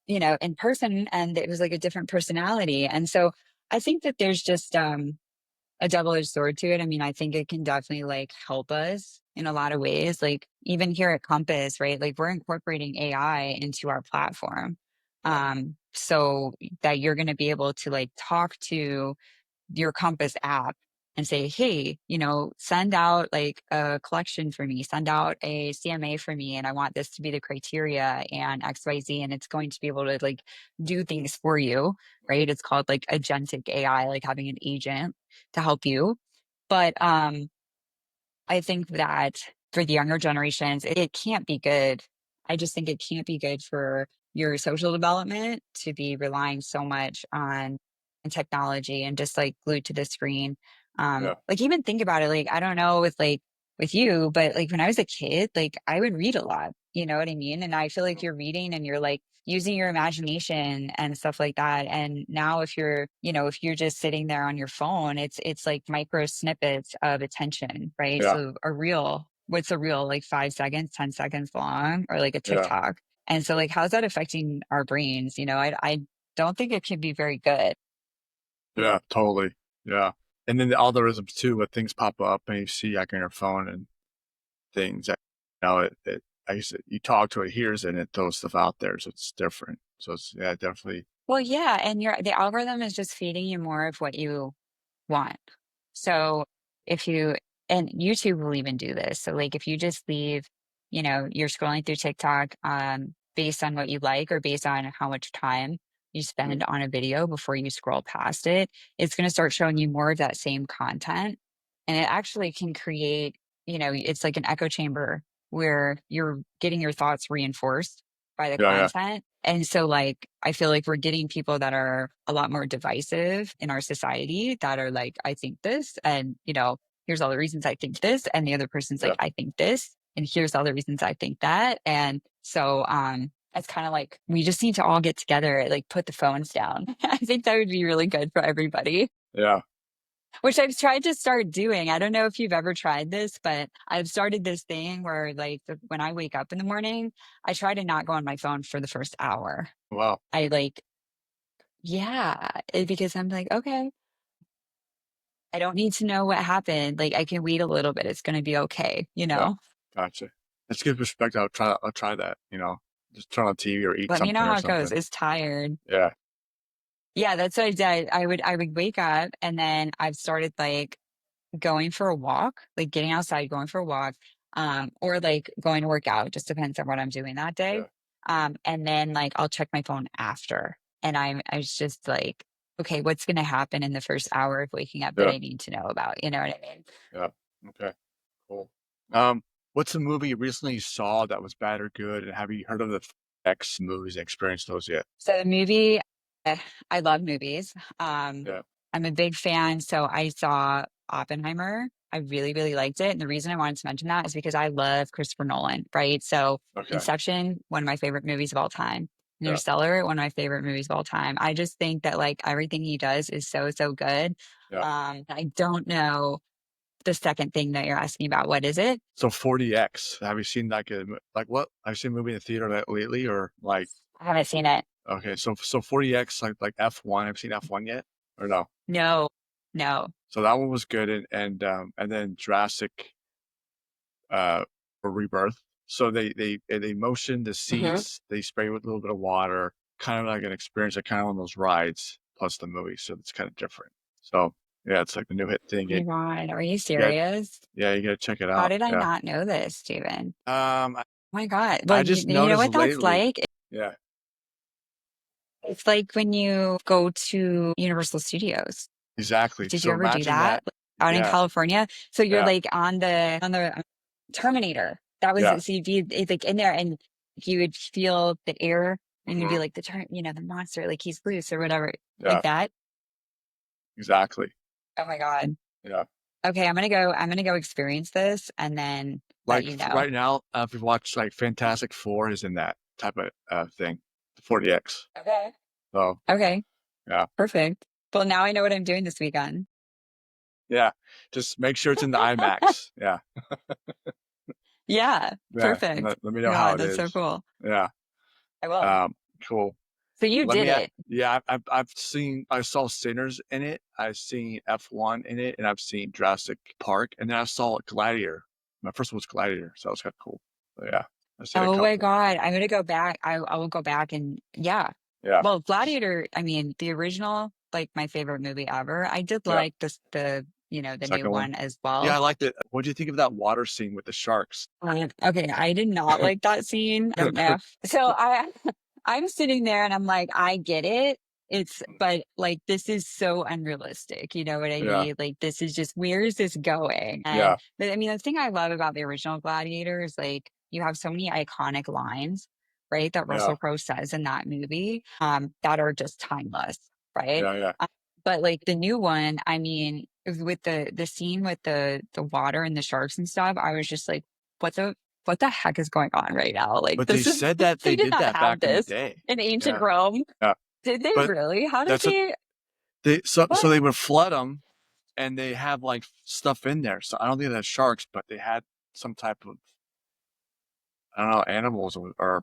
Speaker 2: in person and it was like a different personality. And so I think that there's just a double-edged sword to it. I mean, I think it can definitely like help us in a lot of ways. Like even here at Compass, right? Like we're incorporating AI into our platform.
Speaker 1: Yeah,
Speaker 2: So that you're going to be able to like talk to your Compass app and say, hey, send out like a collection for me, send out a CMA for me, and I want this to be the criteria and XYZ. And it's going to be able to like do things for you, right? It's called like agentic AI, like having an agent to help you. But I think that for the younger generations, it can't be good. I just think it can't be good for your social development to be relying so much on technology and just like glued to the screen.
Speaker 1: yeah,
Speaker 2: Like even think about it, like I don't know with you, but like when I was a kid, like I would read a lot, you know what I mean? And I feel like you're reading and you're like using your imagination and stuff like that. And now if you're just sitting there on your phone, it's like micro snippets of attention, right?
Speaker 1: yeah,
Speaker 2: So what's a reel, like 5 seconds, 10 seconds long, or like a
Speaker 1: yeah,
Speaker 2: TikTok. And so like how's that affecting our brains? I don't think it can be very good.
Speaker 1: yeah, totally. Yeah. And then the algorithms too, when things pop up and you see like on your phone and things that, I guess you talk to it, hears it, and it throws stuff out there. So it's different. So it's, yeah, definitely.
Speaker 2: Well, yeah, and the algorithm is just feeding you more of what you want. So if you and YouTube will even do this. So like if you just leave, you're scrolling through TikTok based on what you like or based on how much time you
Speaker 1: Mhm.
Speaker 2: spend on a video before you scroll past it, it's going to start showing you more of that same content. And it actually can create, it's like an echo chamber where you're getting your thoughts reinforced by the
Speaker 1: Yeah, yeah,
Speaker 2: content. And so, like, I feel like we're getting people that are a lot more divisive in our society that are like, I think this, and, here's all the reasons I think this. And the other person's like,
Speaker 1: yeah,
Speaker 2: I think this, and here's all the reasons I think that. And so, it's kind of like we just need to all get together, like, put the phones down. I think that would be really good for everybody,
Speaker 1: yeah.
Speaker 2: which I've tried to start doing. I don't know if you've ever tried this, but I've started this thing where, like, when I wake up in the morning, I try to not go on my phone for the first hour.
Speaker 1: Wow.
Speaker 2: I like Yeah, because I'm like, "Okay, I don't need to know what happened, like, I can wait a little bit, it's gonna be okay," you
Speaker 1: Yeah.
Speaker 2: know?
Speaker 1: Gotcha. That's good perspective. I'll try that, just turn on TV or eat
Speaker 2: Let me know
Speaker 1: something or
Speaker 2: how it goes,
Speaker 1: something.
Speaker 2: it's tired.
Speaker 1: Yeah.
Speaker 2: Yeah, that's what I did. I would wake up, and then I've started, like, going for a walk, like, getting outside, going for a walk, or, like, going to work out, just depends on what I'm doing that day,
Speaker 1: Yeah.
Speaker 2: and then, like, I'll check my phone after, and I was just like, "Okay, what's gonna happen in the first hour of waking up that
Speaker 1: Yeah.
Speaker 2: I need to know about?" You know what I mean?
Speaker 1: Yeah. Okay. Cool. Um, what's a movie you recently saw that was bad or good? And have you heard of the X movies and experienced those yet?
Speaker 2: So the movie, eh, I love movies. Um,
Speaker 1: Yeah.
Speaker 2: I'm a big fan. So I saw Oppenheimer. I really, really liked it. And the reason I wanted to mention that is because I love Christopher Nolan, right? So
Speaker 1: Okay.
Speaker 2: Inception, one of my favorite movies of all time.
Speaker 1: Yeah.
Speaker 2: Interstellar, one of my favorite movies of all time. I just think that like everything he does is so, so good.
Speaker 1: Yeah.
Speaker 2: I don't know the second thing that you're asking about. What is it?
Speaker 1: So 40X, have you seen like what? Have you seen a movie in the theater lately or like,
Speaker 2: I haven't seen it.
Speaker 1: okay, so 40X, like F1, have you seen F1 yet? Or no?
Speaker 2: No, no.
Speaker 1: So that one was good, and then Jurassic or Rebirth. So they motion the seats, they spray with a little bit of water, kind of like an experience, like kind of one of those rides plus the movie. So it's kind of different. So yeah, it's like the new hit thing.
Speaker 2: Oh my God, are you
Speaker 1: Yeah,
Speaker 2: serious?
Speaker 1: yeah, you gotta check it
Speaker 2: How
Speaker 1: out.
Speaker 2: did I
Speaker 1: Yeah.
Speaker 2: not know this, Steven?
Speaker 1: Um,
Speaker 2: Oh my God. Well,
Speaker 1: I just
Speaker 2: you know
Speaker 1: noticed
Speaker 2: what that's
Speaker 1: lately.
Speaker 2: like?
Speaker 1: Yeah,
Speaker 2: It's like when you go to Universal Studios.
Speaker 1: exactly.
Speaker 2: Did you
Speaker 1: So
Speaker 2: ever do
Speaker 1: imagine
Speaker 2: that?
Speaker 1: that.
Speaker 2: Like, out in
Speaker 1: Yeah,
Speaker 2: California? So you're
Speaker 1: yeah,
Speaker 2: like on the Terminator. That was
Speaker 1: yeah,
Speaker 2: so you'd be it's like in there and you would feel the air and you'd be
Speaker 1: mhm,
Speaker 2: like the monster, like he's loose or whatever, like
Speaker 1: yeah,
Speaker 2: that.
Speaker 1: exactly.
Speaker 2: Oh my God.
Speaker 1: Yeah.
Speaker 2: Okay, I'm gonna go experience this and then let
Speaker 1: Like
Speaker 2: you know.
Speaker 1: right now, if you watch like Fantastic Four is in that type of thing, the 40X.
Speaker 2: Okay.
Speaker 1: So
Speaker 2: Okay.
Speaker 1: yeah.
Speaker 2: Perfect. Well, now I know what I'm doing this weekend.
Speaker 1: Yeah, just make sure it's in the IMAX. Yeah,
Speaker 2: Yeah,
Speaker 1: yeah, and
Speaker 2: perfect.
Speaker 1: let me know how
Speaker 2: Yeah,
Speaker 1: it
Speaker 2: that's so
Speaker 1: is.
Speaker 2: cool.
Speaker 1: Yeah,
Speaker 2: I will.
Speaker 1: um, cool.
Speaker 2: So you
Speaker 1: Let
Speaker 2: did
Speaker 1: me
Speaker 2: it.
Speaker 1: yeah, I saw Sinners in it, I've seen F1 in it, and I've seen Jurassic Park, and then I saw Gladiator. My first one was Gladiator, so that was kinda cool. So yeah, I've seen a
Speaker 2: Oh my
Speaker 1: couple.
Speaker 2: God. I'm gonna go back. I will go back and yeah.
Speaker 1: Yeah,
Speaker 2: Well, Gladiator, I mean, the original, like my favorite movie ever. I did
Speaker 1: yeah,
Speaker 2: like this the new
Speaker 1: second one.
Speaker 2: one as
Speaker 1: Yeah, I
Speaker 2: well.
Speaker 1: liked it. What do you think of that water scene with the sharks?
Speaker 2: Okay, I did not like that scene. I don't know. So I'm sitting there and I'm like, I get it. But like this is so unrealistic. You know what I
Speaker 1: Yeah,
Speaker 2: mean? Like this is just where is this going?
Speaker 1: yeah,
Speaker 2: I mean, the thing I love about the original Gladiator is like you have so many iconic lines, right? That
Speaker 1: yeah,
Speaker 2: Russell Crowe says in that movie, that are just timeless, right?
Speaker 1: yeah, yeah.
Speaker 2: Um, but like the new one, I mean, with the scene with the water and the sharks and stuff, I was just like, what the heck is going on right now? Like
Speaker 1: But they
Speaker 2: this is
Speaker 1: said that
Speaker 2: they
Speaker 1: they
Speaker 2: did
Speaker 1: did
Speaker 2: not
Speaker 1: that
Speaker 2: have
Speaker 1: back in the
Speaker 2: this
Speaker 1: day.
Speaker 2: in ancient
Speaker 1: Yeah,
Speaker 2: Rome.
Speaker 1: yeah.
Speaker 2: Did they
Speaker 1: But
Speaker 2: really? How did
Speaker 1: that's what
Speaker 2: they
Speaker 1: so
Speaker 2: what?
Speaker 1: they would flood them, and they have like stuff in there. So I don't think that's sharks, but they had some type of, I don't know, animals or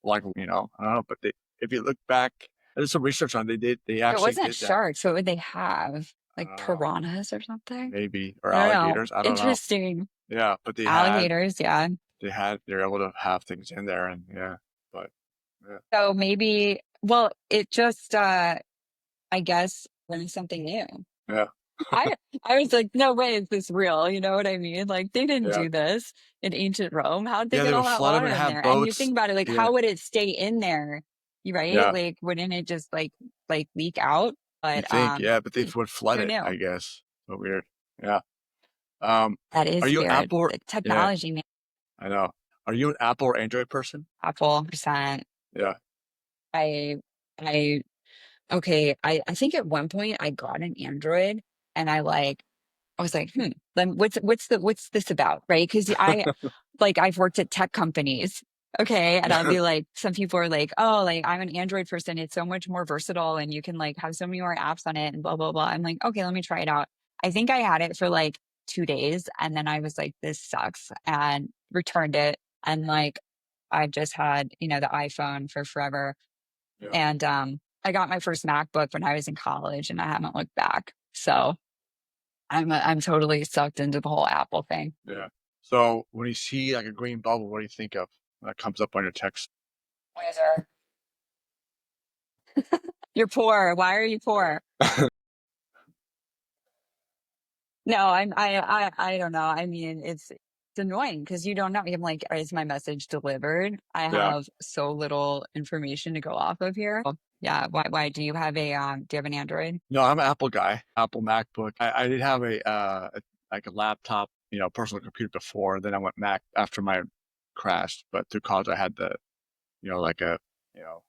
Speaker 1: like, I don't know. But if you look back, I did some research on it, they
Speaker 2: It
Speaker 1: actually
Speaker 2: wasn't
Speaker 1: did that.
Speaker 2: sharks. What would they have?
Speaker 1: I
Speaker 2: Like
Speaker 1: don't know,
Speaker 2: piranhas or something?
Speaker 1: maybe, or
Speaker 2: I don't know.
Speaker 1: alligators. I don't know.
Speaker 2: Interesting.
Speaker 1: Yeah, but
Speaker 2: Alligators, yeah.
Speaker 1: they're able to have things in there, and yeah, but yeah,
Speaker 2: So maybe well, it just I guess learn something new.
Speaker 1: yeah,
Speaker 2: I I was like, no way is this real? You know what I mean? Like they didn't
Speaker 1: yeah,
Speaker 2: do this in ancient Rome. How'd they
Speaker 1: yeah.
Speaker 2: get
Speaker 1: They
Speaker 2: all
Speaker 1: would
Speaker 2: that
Speaker 1: flood them
Speaker 2: water
Speaker 1: and
Speaker 2: in
Speaker 1: have
Speaker 2: there? And you
Speaker 1: boats.
Speaker 2: think about it, like
Speaker 1: Yeah,
Speaker 2: how would it stay in there? You right?
Speaker 1: yeah.
Speaker 2: Like wouldn't it just like leak out?
Speaker 1: You
Speaker 2: But
Speaker 1: think, yeah, but they
Speaker 2: who
Speaker 1: would flood it,
Speaker 2: knew?
Speaker 1: I guess. So weird. Yeah. Um,
Speaker 2: That
Speaker 1: are
Speaker 2: is
Speaker 1: you
Speaker 2: weird.
Speaker 1: Apple?
Speaker 2: The
Speaker 1: Yeah,
Speaker 2: technology, man,
Speaker 1: I know. Are you an Apple or Android person?
Speaker 2: Apple percent.
Speaker 1: Yeah.
Speaker 2: I I okay. I think at one point I got an Android and I was like, then what's this about? Right. Cause I've worked at tech companies. Okay. And I'll be like, some people are like, oh, like I'm an Android person. It's so much more versatile and you can like have so many more apps on it and blah, blah, blah. I'm like, okay, let me try it out. I think I had it for like 2 days and then I was like, this sucks and returned it. And like, I just had, the iPhone for forever.
Speaker 1: Yeah.
Speaker 2: And I got my first MacBook when I was in college and I haven't looked back. So I'm totally sucked into the whole Apple thing.
Speaker 1: Yeah. So when you see like a green bubble, what do you think of when that comes up on your text?
Speaker 2: Loser. You're poor. Why are you poor? No, I don't know. I mean, it's annoying because you don't know. I'm like, is my message delivered? I
Speaker 1: Yeah.
Speaker 2: have so little information to go off of here. Yeah. Why do you have an Android?
Speaker 1: No, I'm an Apple guy. Apple MacBook. I did have like a laptop, personal computer before. Then I went Mac after my crashed. But through college, I had like you know,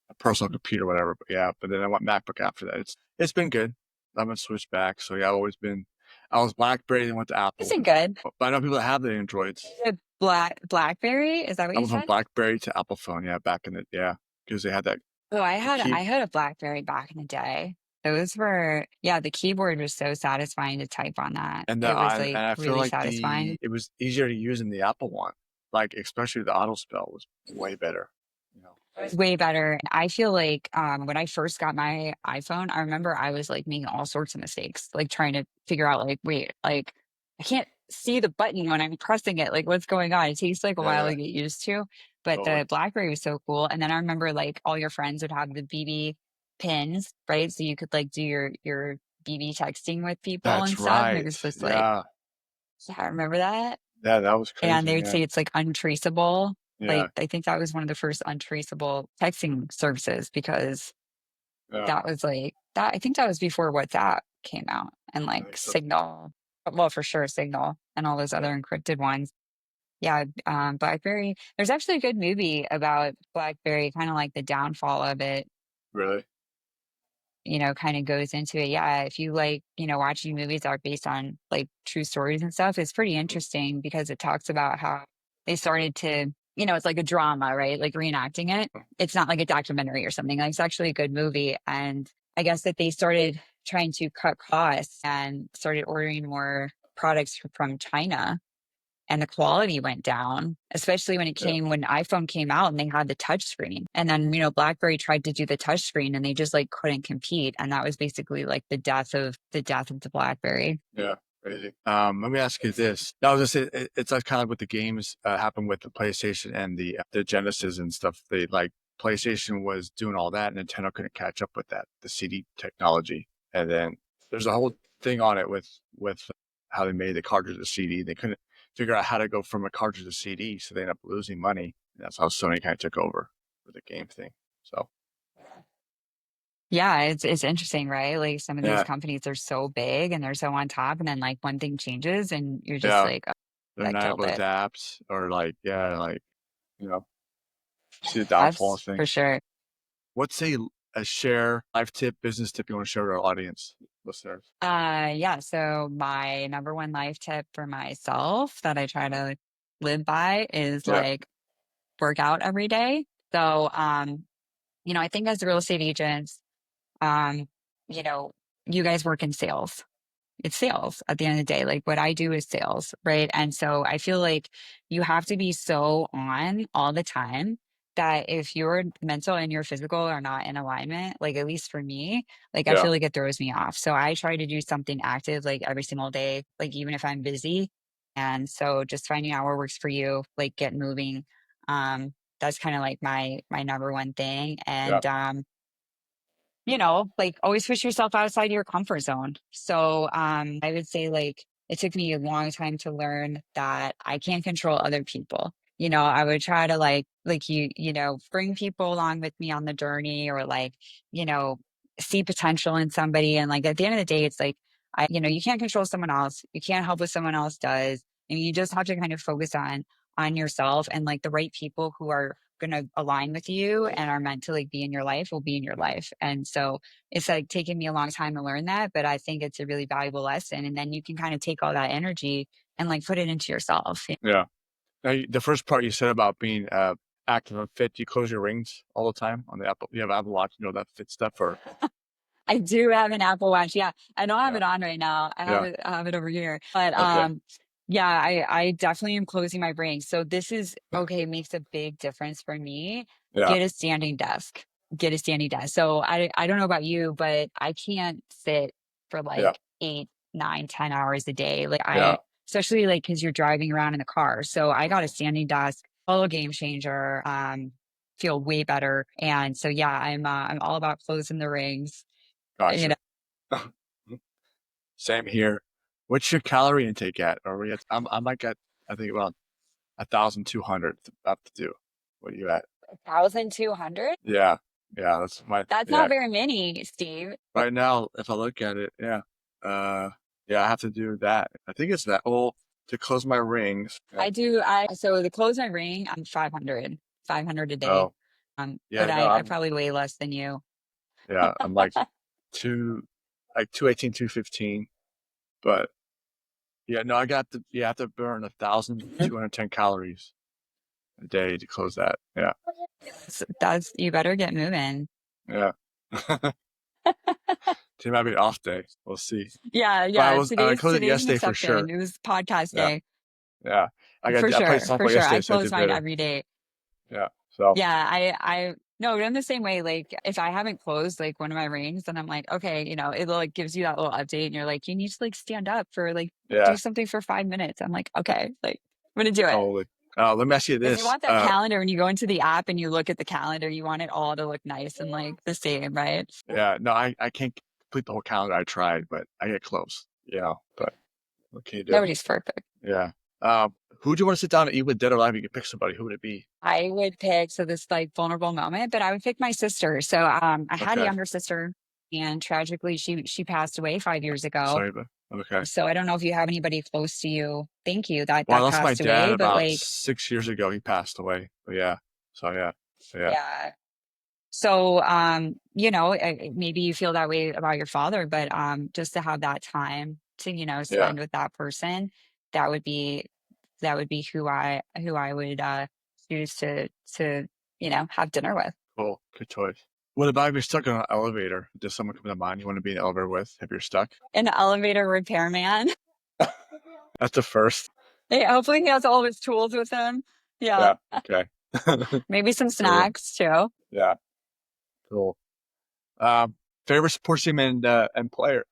Speaker 1: a personal computer, whatever. But yeah, but then I went MacBook after that. It's been good. I'm gonna switch back. So yeah, I've always been. I was BlackBerry, then went to
Speaker 2: Is
Speaker 1: Apple.
Speaker 2: it good?
Speaker 1: But I know people that have the Androids.
Speaker 2: Is it BlackBerry? Is that what
Speaker 1: I
Speaker 2: you
Speaker 1: went from
Speaker 2: said?
Speaker 1: BlackBerry to Apple phone. Yeah, back in the, yeah, because they had that
Speaker 2: Oh,
Speaker 1: the key.
Speaker 2: I had a BlackBerry back in the day. Those were, yeah, the keyboard was so satisfying to type on that.
Speaker 1: And
Speaker 2: It was
Speaker 1: and
Speaker 2: like
Speaker 1: I feel
Speaker 2: really
Speaker 1: like
Speaker 2: satisfying.
Speaker 1: it was easier to use in the Apple one. Like especially the auto spell was way better. You know.
Speaker 2: It was way better. I feel like when I first got my iPhone, I remember I was like making all sorts of mistakes, like trying to figure out like, wait, like I can't see the button when I'm pressing it. Like what's going on? It takes like a
Speaker 1: Yeah,
Speaker 2: while
Speaker 1: yeah,
Speaker 2: to get used to. But
Speaker 1: totally.
Speaker 2: the BlackBerry was so cool. And then I remember like all your friends would have the BB pins, right? So you could like do your BB texting with people
Speaker 1: That's
Speaker 2: and stuff. And it
Speaker 1: right.
Speaker 2: was just like,
Speaker 1: Yeah.
Speaker 2: yeah, I remember that.
Speaker 1: Yeah, that was
Speaker 2: And
Speaker 1: crazy.
Speaker 2: they would
Speaker 1: Yeah.
Speaker 2: say it's like untraceable.
Speaker 1: Yeah.
Speaker 2: Like I think that was one of the first untraceable texting services because
Speaker 1: Yeah.
Speaker 2: that was like that I think that was before WhatsApp came out and
Speaker 1: I
Speaker 2: like
Speaker 1: think so.
Speaker 2: Signal. Well, for sure Signal and all those
Speaker 1: Yeah.
Speaker 2: other encrypted ones. Yeah, BlackBerry. There's actually a good movie about BlackBerry, kind of like the downfall of it,
Speaker 1: Really?
Speaker 2: kind of goes into it. Yeah, if you like, watching movies that are based on like true stories and stuff, it's pretty
Speaker 1: Mhm.
Speaker 2: interesting because it talks about how they started to, it's like a drama, right? Like reenacting it. It's not like a documentary or something. Like it's actually a good movie. And I guess that they started trying to cut costs and started ordering more products from China and the quality went down, especially
Speaker 1: Yeah.
Speaker 2: when iPhone came out and they had the touch screen. And then, BlackBerry tried to do the touch screen and they just like couldn't compete. And that was basically like the death of the BlackBerry.
Speaker 1: Yeah. Crazy. Let me ask you this. I was just say it's like kind of with the games happened with the PlayStation and the Genesis and stuff. They like PlayStation was doing all that, and Nintendo couldn't catch up with that, the CD technology. And then there's a whole thing on it with how they made the cartridge to CD. They couldn't figure out how to go from a cartridge to CD, so they ended up losing money. And that's how Sony kind of took over for the game thing. So
Speaker 2: Yeah, it's interesting, right? Like some of these
Speaker 1: yeah,
Speaker 2: companies are so big and they're so on top, and then like one thing changes and you're just
Speaker 1: yeah,
Speaker 2: like, oh,
Speaker 1: they're
Speaker 2: that
Speaker 1: not
Speaker 2: killed
Speaker 1: able to
Speaker 2: it.
Speaker 1: adapt or like yeah, like you know, see the downfall
Speaker 2: That's
Speaker 1: thing.
Speaker 2: for sure.
Speaker 1: What's a share life tip, business tip you want to share to our audience, listeners?
Speaker 2: Yeah, so my number one life tip for myself that I try to live by is
Speaker 1: Yeah,
Speaker 2: like work out every day. So, I think as real estate agents, um, you know, you guys work in sales. It's sales at the end of the day. Like what I do is sales, right? And so I feel like you have to be so on all the time that if your mental and your physical are not in alignment, like at least for me, like I
Speaker 1: yeah,
Speaker 2: feel like it throws me off. So I try to do something active like every single day, like even if I'm busy. And so just finding out what works for you, like get moving. That's kind of like my number one thing.
Speaker 1: yeah,
Speaker 2: And like always push yourself outside your comfort zone. So I would say like it took me a long time to learn that I can't control other people. I would try to like bring people along with me on the journey or like, you know, see potential in somebody. And like at the end of the day, it's like you can't control someone else. You can't help what someone else does. And you just have to kind of focus on yourself and like the right people who are going to align with you and are meant to like be in your life will be in your life. And so it's like taken me a long time to learn that, but I think it's a really valuable lesson. And then you can kind of take all that energy and like put it into yourself.
Speaker 1: yeah. Now, the first part you said about being active and fit, do you close your rings all the time on the Apple? You have Apple Watch, that fit stuff, or
Speaker 2: I do have an Apple Watch. Yeah. I don't have
Speaker 1: yeah,
Speaker 2: it on right now.
Speaker 1: yeah,
Speaker 2: I have it over here. But
Speaker 1: okay,
Speaker 2: yeah, I definitely am closing my brain. So this is okay, it makes a big difference for me.
Speaker 1: yeah,
Speaker 2: Get a standing desk. Get a standing desk. So I don't know about you, but I can't sit for
Speaker 1: yeah,
Speaker 2: like 8, 9, 10 hours a day. Like
Speaker 1: yeah,
Speaker 2: especially like because you're driving around in the car. So I got a standing desk, total game changer. Feel way better. And so yeah, I'm all about closing the rings. You
Speaker 1: gotcha.
Speaker 2: know,
Speaker 1: Same here. What's your calorie intake at? Are we at? I'm like at I think about 1,200 about to do. What are you at?
Speaker 2: 1,200?
Speaker 1: Yeah, yeah, that's my
Speaker 2: That's not
Speaker 1: yeah.
Speaker 2: very many, Steve.
Speaker 1: Right now, if I look at it, yeah, uh, yeah, I have to do that. I think it's that. Well, to close my rings. Yeah.
Speaker 2: So the clothes I ring, I'm 500 a day.
Speaker 1: Oh,
Speaker 2: But
Speaker 1: yeah, no,
Speaker 2: I probably weigh less than you.
Speaker 1: yeah, I'm like two, like 218, 215. But yeah, no, you have to burn 1,210 calories a day to close that. Yeah,
Speaker 2: You better get moving.
Speaker 1: yeah. Today might be an off day. We'll see.
Speaker 2: Yeah,
Speaker 1: But
Speaker 2: yeah.
Speaker 1: I
Speaker 2: Today's
Speaker 1: closed it
Speaker 2: today's an
Speaker 1: yesterday for sure.
Speaker 2: exception. It was podcast
Speaker 1: Yeah,
Speaker 2: day.
Speaker 1: yeah.
Speaker 2: For
Speaker 1: I played
Speaker 2: sure, for
Speaker 1: softball
Speaker 2: sure. I
Speaker 1: yesterday, so I
Speaker 2: close
Speaker 1: did
Speaker 2: mine
Speaker 1: better.
Speaker 2: every day.
Speaker 1: Yeah. So
Speaker 2: Yeah, no, I'm the same way. Like if I haven't closed like one of my rings, then I'm like, okay, it like gives you that little update and you're like, you need to like stand up for like do
Speaker 1: yeah,
Speaker 2: something for 5 minutes. I'm like, okay, like I'm gonna do it.
Speaker 1: totally. Let me ask you
Speaker 2: Because you
Speaker 1: this.
Speaker 2: want that calendar when you go into the app and you look at the calendar, you want it all to look nice and like the same, right?
Speaker 1: Yeah, no, I can't complete the whole calendar. I tried, but I get close. But what can you do?
Speaker 2: Nobody's perfect.
Speaker 1: Yeah. Who do you want to sit down and eat with, dead or alive? You could pick somebody. Who would it be?
Speaker 2: I would pick, so this like vulnerable moment, but I would pick my sister. So I had a
Speaker 1: Okay.
Speaker 2: younger sister and tragically she passed away 5 years ago.
Speaker 1: Sorry, but okay.
Speaker 2: So I don't know if you have anybody close to you. Thank you that
Speaker 1: Well, I
Speaker 2: that
Speaker 1: lost my
Speaker 2: passed
Speaker 1: dad
Speaker 2: away, but
Speaker 1: about
Speaker 2: like
Speaker 1: 6 years ago. He passed away. But yeah. So yeah. Yeah.
Speaker 2: yeah. So maybe you feel that way about your father, but just to have that time to,
Speaker 1: Yeah.
Speaker 2: spend with that person, that would be who I would choose to, have dinner with.
Speaker 1: Cool. Good choice. What about if you're stuck in an elevator? Does someone come to mind you want to be in an elevator with if you're stuck?
Speaker 2: An elevator repairman.
Speaker 1: That's the first.
Speaker 2: Hey, hopefully he has all of his tools with him. Yeah.
Speaker 1: Yeah. Okay.
Speaker 2: Maybe some
Speaker 1: Good one.
Speaker 2: snacks too.
Speaker 1: Yeah. Cool. Um, Favorite sports team and player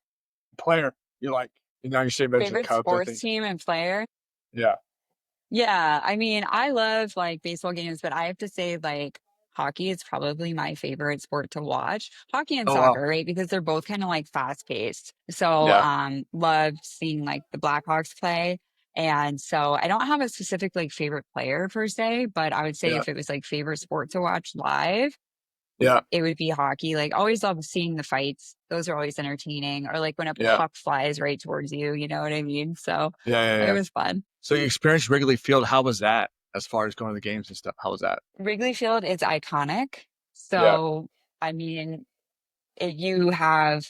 Speaker 1: you like? You say you mentioned
Speaker 2: Favorite
Speaker 1: Cubs. I
Speaker 2: sports
Speaker 1: think.
Speaker 2: team and player.
Speaker 1: Yeah.
Speaker 2: Yeah, I mean, I love like baseball games, but I have to say like hockey is probably my favorite sport to watch. Hockey and
Speaker 1: Oh wow.
Speaker 2: soccer, right? Because they're both kind of like fast paced. So,
Speaker 1: Yeah.
Speaker 2: love seeing like the Blackhawks play. And so I don't have a specific like favorite player per se, but I would say
Speaker 1: Yeah.
Speaker 2: if it was like favorite sport to watch live,
Speaker 1: Yeah.
Speaker 2: it would be hockey. Like always love seeing the fights. Those are always entertaining. Or like when a
Speaker 1: Yeah.
Speaker 2: puck flies right towards you, you know what I mean? So
Speaker 1: Yeah. Yeah.
Speaker 2: it
Speaker 1: Yeah.
Speaker 2: was fun.
Speaker 1: So you experienced Wrigley Field. How was that as far as going to the games and stuff? How was that?
Speaker 2: Wrigley Field is iconic.
Speaker 1: Yeah.
Speaker 2: So, I mean, you have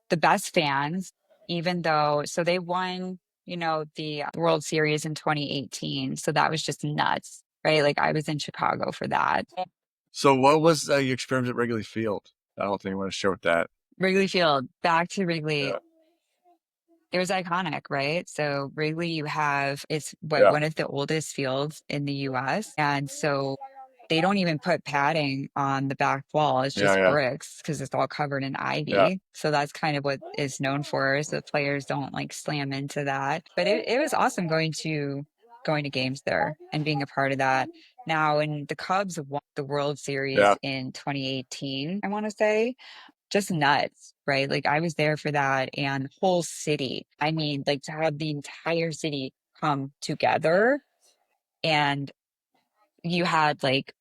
Speaker 2: the best fans, even though, so they won, the World Series in 2018. So that was just nuts, right? Like I was in Chicago for that.
Speaker 1: So what was your experience at Wrigley Field? I don't think you want to share with that.
Speaker 2: Wrigley Field, back to Wrigley.
Speaker 1: Yeah.
Speaker 2: It was iconic, right? So Wrigley, it's what
Speaker 1: Yeah.
Speaker 2: one of the oldest fields in the US. And so they don't even put padding on the back wall. It's
Speaker 1: Yeah.
Speaker 2: just
Speaker 1: Yeah.
Speaker 2: bricks because it's all covered in
Speaker 1: Yeah.
Speaker 2: ivy. So that's kind of what is known for is the players don't like slam into that. But it was awesome going to games there and being a part of that. Now, when the Cubs won the World
Speaker 1: Yeah.
Speaker 2: Series in 2018, I want to say, just nuts, right? Like I was there for that and whole city. I mean, like to have the entire city come together and you had like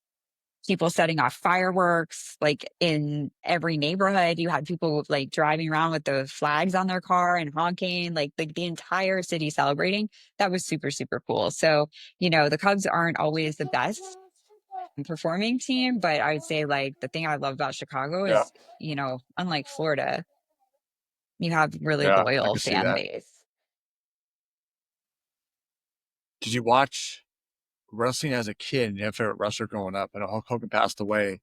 Speaker 2: people setting off fireworks like in every neighborhood. You had people like driving around with the flags on their car and honking, like the entire city celebrating. That was super, super cool. So, the Cubs aren't always the best performing team, but I would say like the thing I love about Chicago
Speaker 1: Yeah.
Speaker 2: is, unlike Florida, you have really
Speaker 1: Yeah. I
Speaker 2: loyal
Speaker 1: can see
Speaker 2: fan
Speaker 1: that.
Speaker 2: base.
Speaker 1: Did you watch wrestling as a kid? You have a favorite wrestler growing up? I know Hulk Hogan passed away,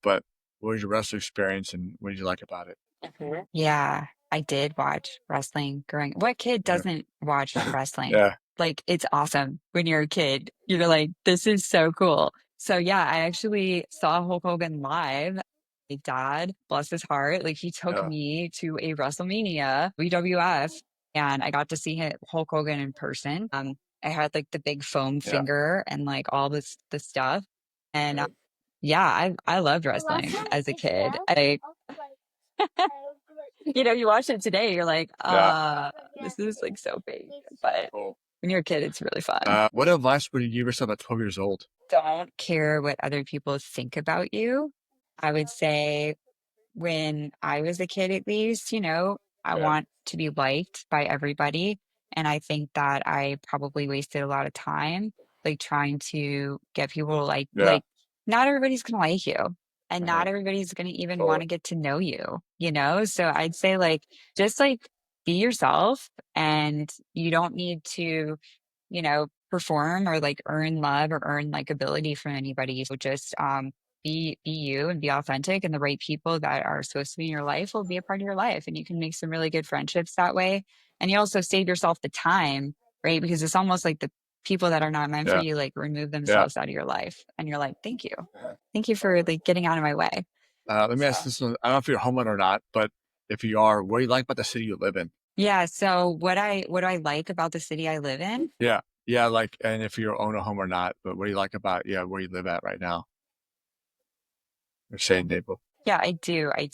Speaker 1: but what was your wrestling experience and what did you like about it?
Speaker 2: Mhm. Yeah, I did watch wrestling growing. What kid
Speaker 1: Yeah.
Speaker 2: doesn't watch wrestling?
Speaker 1: Yeah.
Speaker 2: Like it's awesome when you're a kid. You're like, this is so cool. So yeah, I actually saw Hulk Hogan live. My dad, bless his heart, like he took
Speaker 1: Yeah.
Speaker 2: me to a WrestleMania WWF and I got to see Hulk Hogan in person. I had like the big foam
Speaker 1: Yeah.
Speaker 2: finger and like all the stuff. And yeah, I loved wrestling as a kid. You watch it today, you're like,
Speaker 1: Yeah.
Speaker 2: this is like so big. But
Speaker 1: Cool.
Speaker 2: when you're a kid, it's really fun.
Speaker 1: What advice would you give yourself at 12 years old?
Speaker 2: Don't care what other people think about you. I would say when I was a kid, at least, I
Speaker 1: Yeah.
Speaker 2: want to be liked by everybody. And I think that I probably wasted a lot of time like trying to get people to
Speaker 1: Yeah.
Speaker 2: not everybody's gonna like you. And
Speaker 1: Uh-huh.
Speaker 2: not everybody's gonna even want
Speaker 1: Totally.
Speaker 2: to get to know you. So I'd say like just like be yourself and you don't need to, perform or like earn love or earn like ability from anybody. So just be you and be authentic, and the right people that are supposed to be in your life will be a part of your life, and you can make some really good friendships that way. And you also save yourself the time, right? Because it's almost like the people that are not meant for
Speaker 1: Yeah.
Speaker 2: you like remove
Speaker 1: Yeah.
Speaker 2: themselves out of your life, and you're like, thank you, thank you for like getting out of my way.
Speaker 1: Let me ask
Speaker 2: So
Speaker 1: this one. I don't know if you're a homeowner or not, but if you are, what do you like about the city you live in?
Speaker 2: yeah, so what do I like about the city I live in?
Speaker 1: Yeah. Yeah. Like, and if you own a home or not, but what do you like about, yeah, where you live at right now? Or say in Naples.
Speaker 2: Yeah, I do. I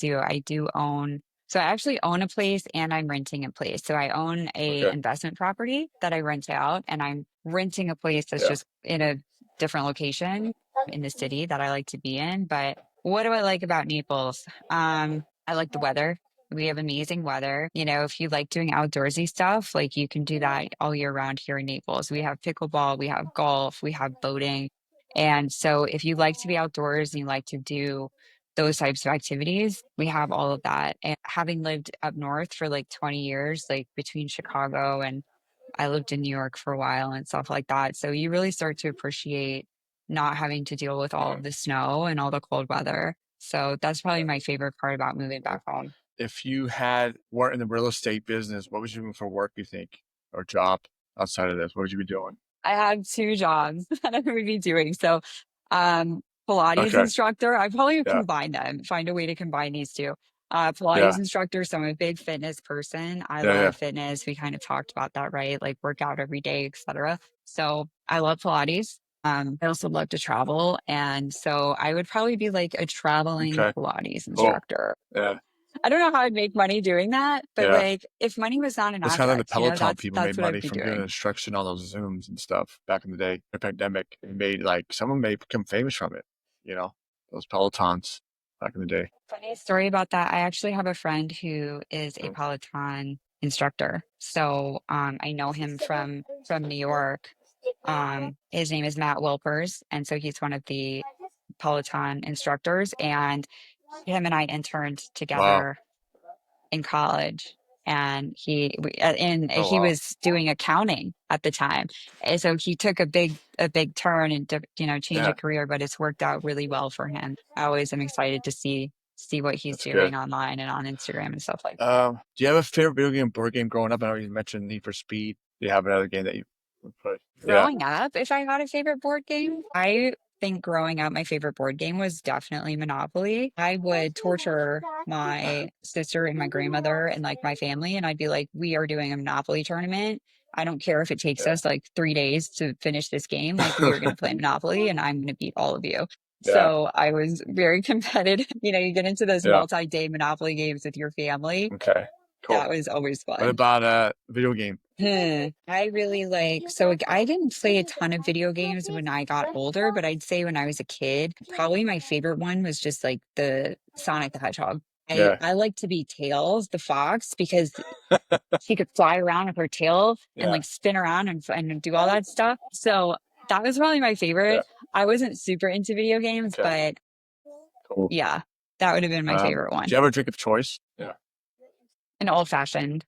Speaker 2: do own. So I actually own a place and I'm renting a place. So I own a
Speaker 1: Okay.
Speaker 2: investment property that I rent out, and I'm renting a place that's
Speaker 1: Yeah.
Speaker 2: just in a different location in the city that I like to be in. But what do I like about Naples? I like the weather. We have amazing weather. You know, if you like doing outdoorsy stuff, like you can do that all year round here in Naples. We have pickleball, we have golf, we have boating. And so if you like to be outdoors and you like to do those types of activities. We have all of that. And having lived up north for like 20 years, like between Chicago and I lived in New York for a while and stuff like that. So you really start to appreciate not having to deal with all of the snow and all the cold weather. So that's probably my favorite part about moving back home.
Speaker 1: If you had weren't in the real estate business, what would you do for work, you think, or job outside of this? What would you be doing?
Speaker 2: I have two jobs that I would be doing. So, Pilates
Speaker 1: Okay.
Speaker 2: instructor, I probably would
Speaker 1: Yeah.
Speaker 2: combine them, find a way to combine these two.
Speaker 1: Yeah.
Speaker 2: Pilates instructor, so I'm a big fitness person. I
Speaker 1: Yeah. Yeah.
Speaker 2: love fitness. We kind of talked about that, right? Like work out every day, etc. So I love Pilates. I also love to travel. And so I would probably be like a traveling
Speaker 1: Okay.
Speaker 2: Pilates
Speaker 1: Cool.
Speaker 2: instructor.
Speaker 1: Yeah.
Speaker 2: I don't know how I'd make money doing that, but
Speaker 1: Yeah.
Speaker 2: like if money was not an
Speaker 1: It's kind of like the
Speaker 2: object,
Speaker 1: Peloton
Speaker 2: that's
Speaker 1: people made
Speaker 2: that's what I'd
Speaker 1: money
Speaker 2: be
Speaker 1: from doing
Speaker 2: doing.
Speaker 1: instruction on those Zooms and stuff back in the day, the pandemic. It made like someone may become famous from it, you know, those Pelotons back in the day.
Speaker 2: Funny story about that. I actually have a friend who is a Peloton instructor. So I know him from New York. His name is Matt Wilpers, and so he's one of the Peloton instructors. And him and I interned
Speaker 1: Wow.
Speaker 2: together in college, and
Speaker 1: Oh
Speaker 2: he
Speaker 1: wow.
Speaker 2: was doing accounting at the time, and so he took a big turn and change a
Speaker 1: Yeah,
Speaker 2: career, but it's worked out really well for him. I always am excited to see what he's
Speaker 1: that's good.
Speaker 2: doing online and on Instagram and stuff like that.
Speaker 1: Do you have a favorite video game, board game growing up? I know you mentioned Need for Speed. Do you have another game that you would put? Yeah.
Speaker 2: Growing up, if I had a favorite board game, I think growing up, my favorite board game was definitely Monopoly. I would torture my sister and my grandmother and like my family, and I'd be like, we are doing a Monopoly tournament. I don't care if it takes
Speaker 1: Yeah.
Speaker 2: us like 3 days to finish this game. Like, we are going to play Monopoly and I'm going to beat all of you.
Speaker 1: Yeah.
Speaker 2: So I was very competitive. You get into those
Speaker 1: Yeah.
Speaker 2: multi-day Monopoly games with your family.
Speaker 1: Okay. Cool.
Speaker 2: That was always
Speaker 1: What
Speaker 2: fun.
Speaker 1: about video game?
Speaker 2: I really so I didn't play a ton of video games when I got older, but I'd say when I was a kid, probably my favorite one was just like the Sonic the Hedgehog.
Speaker 1: Yeah.
Speaker 2: I like to be Tails, the fox, because she could fly around with her tail and
Speaker 1: Yeah.
Speaker 2: like spin around and do all that stuff. So that was probably my
Speaker 1: Yeah.
Speaker 2: favorite. I wasn't super into video games,
Speaker 1: Okay.
Speaker 2: but
Speaker 1: Cool.
Speaker 2: yeah, that would have been my favorite
Speaker 1: Do
Speaker 2: one.
Speaker 1: you have a drink of choice? Yeah.
Speaker 2: An old fashioned.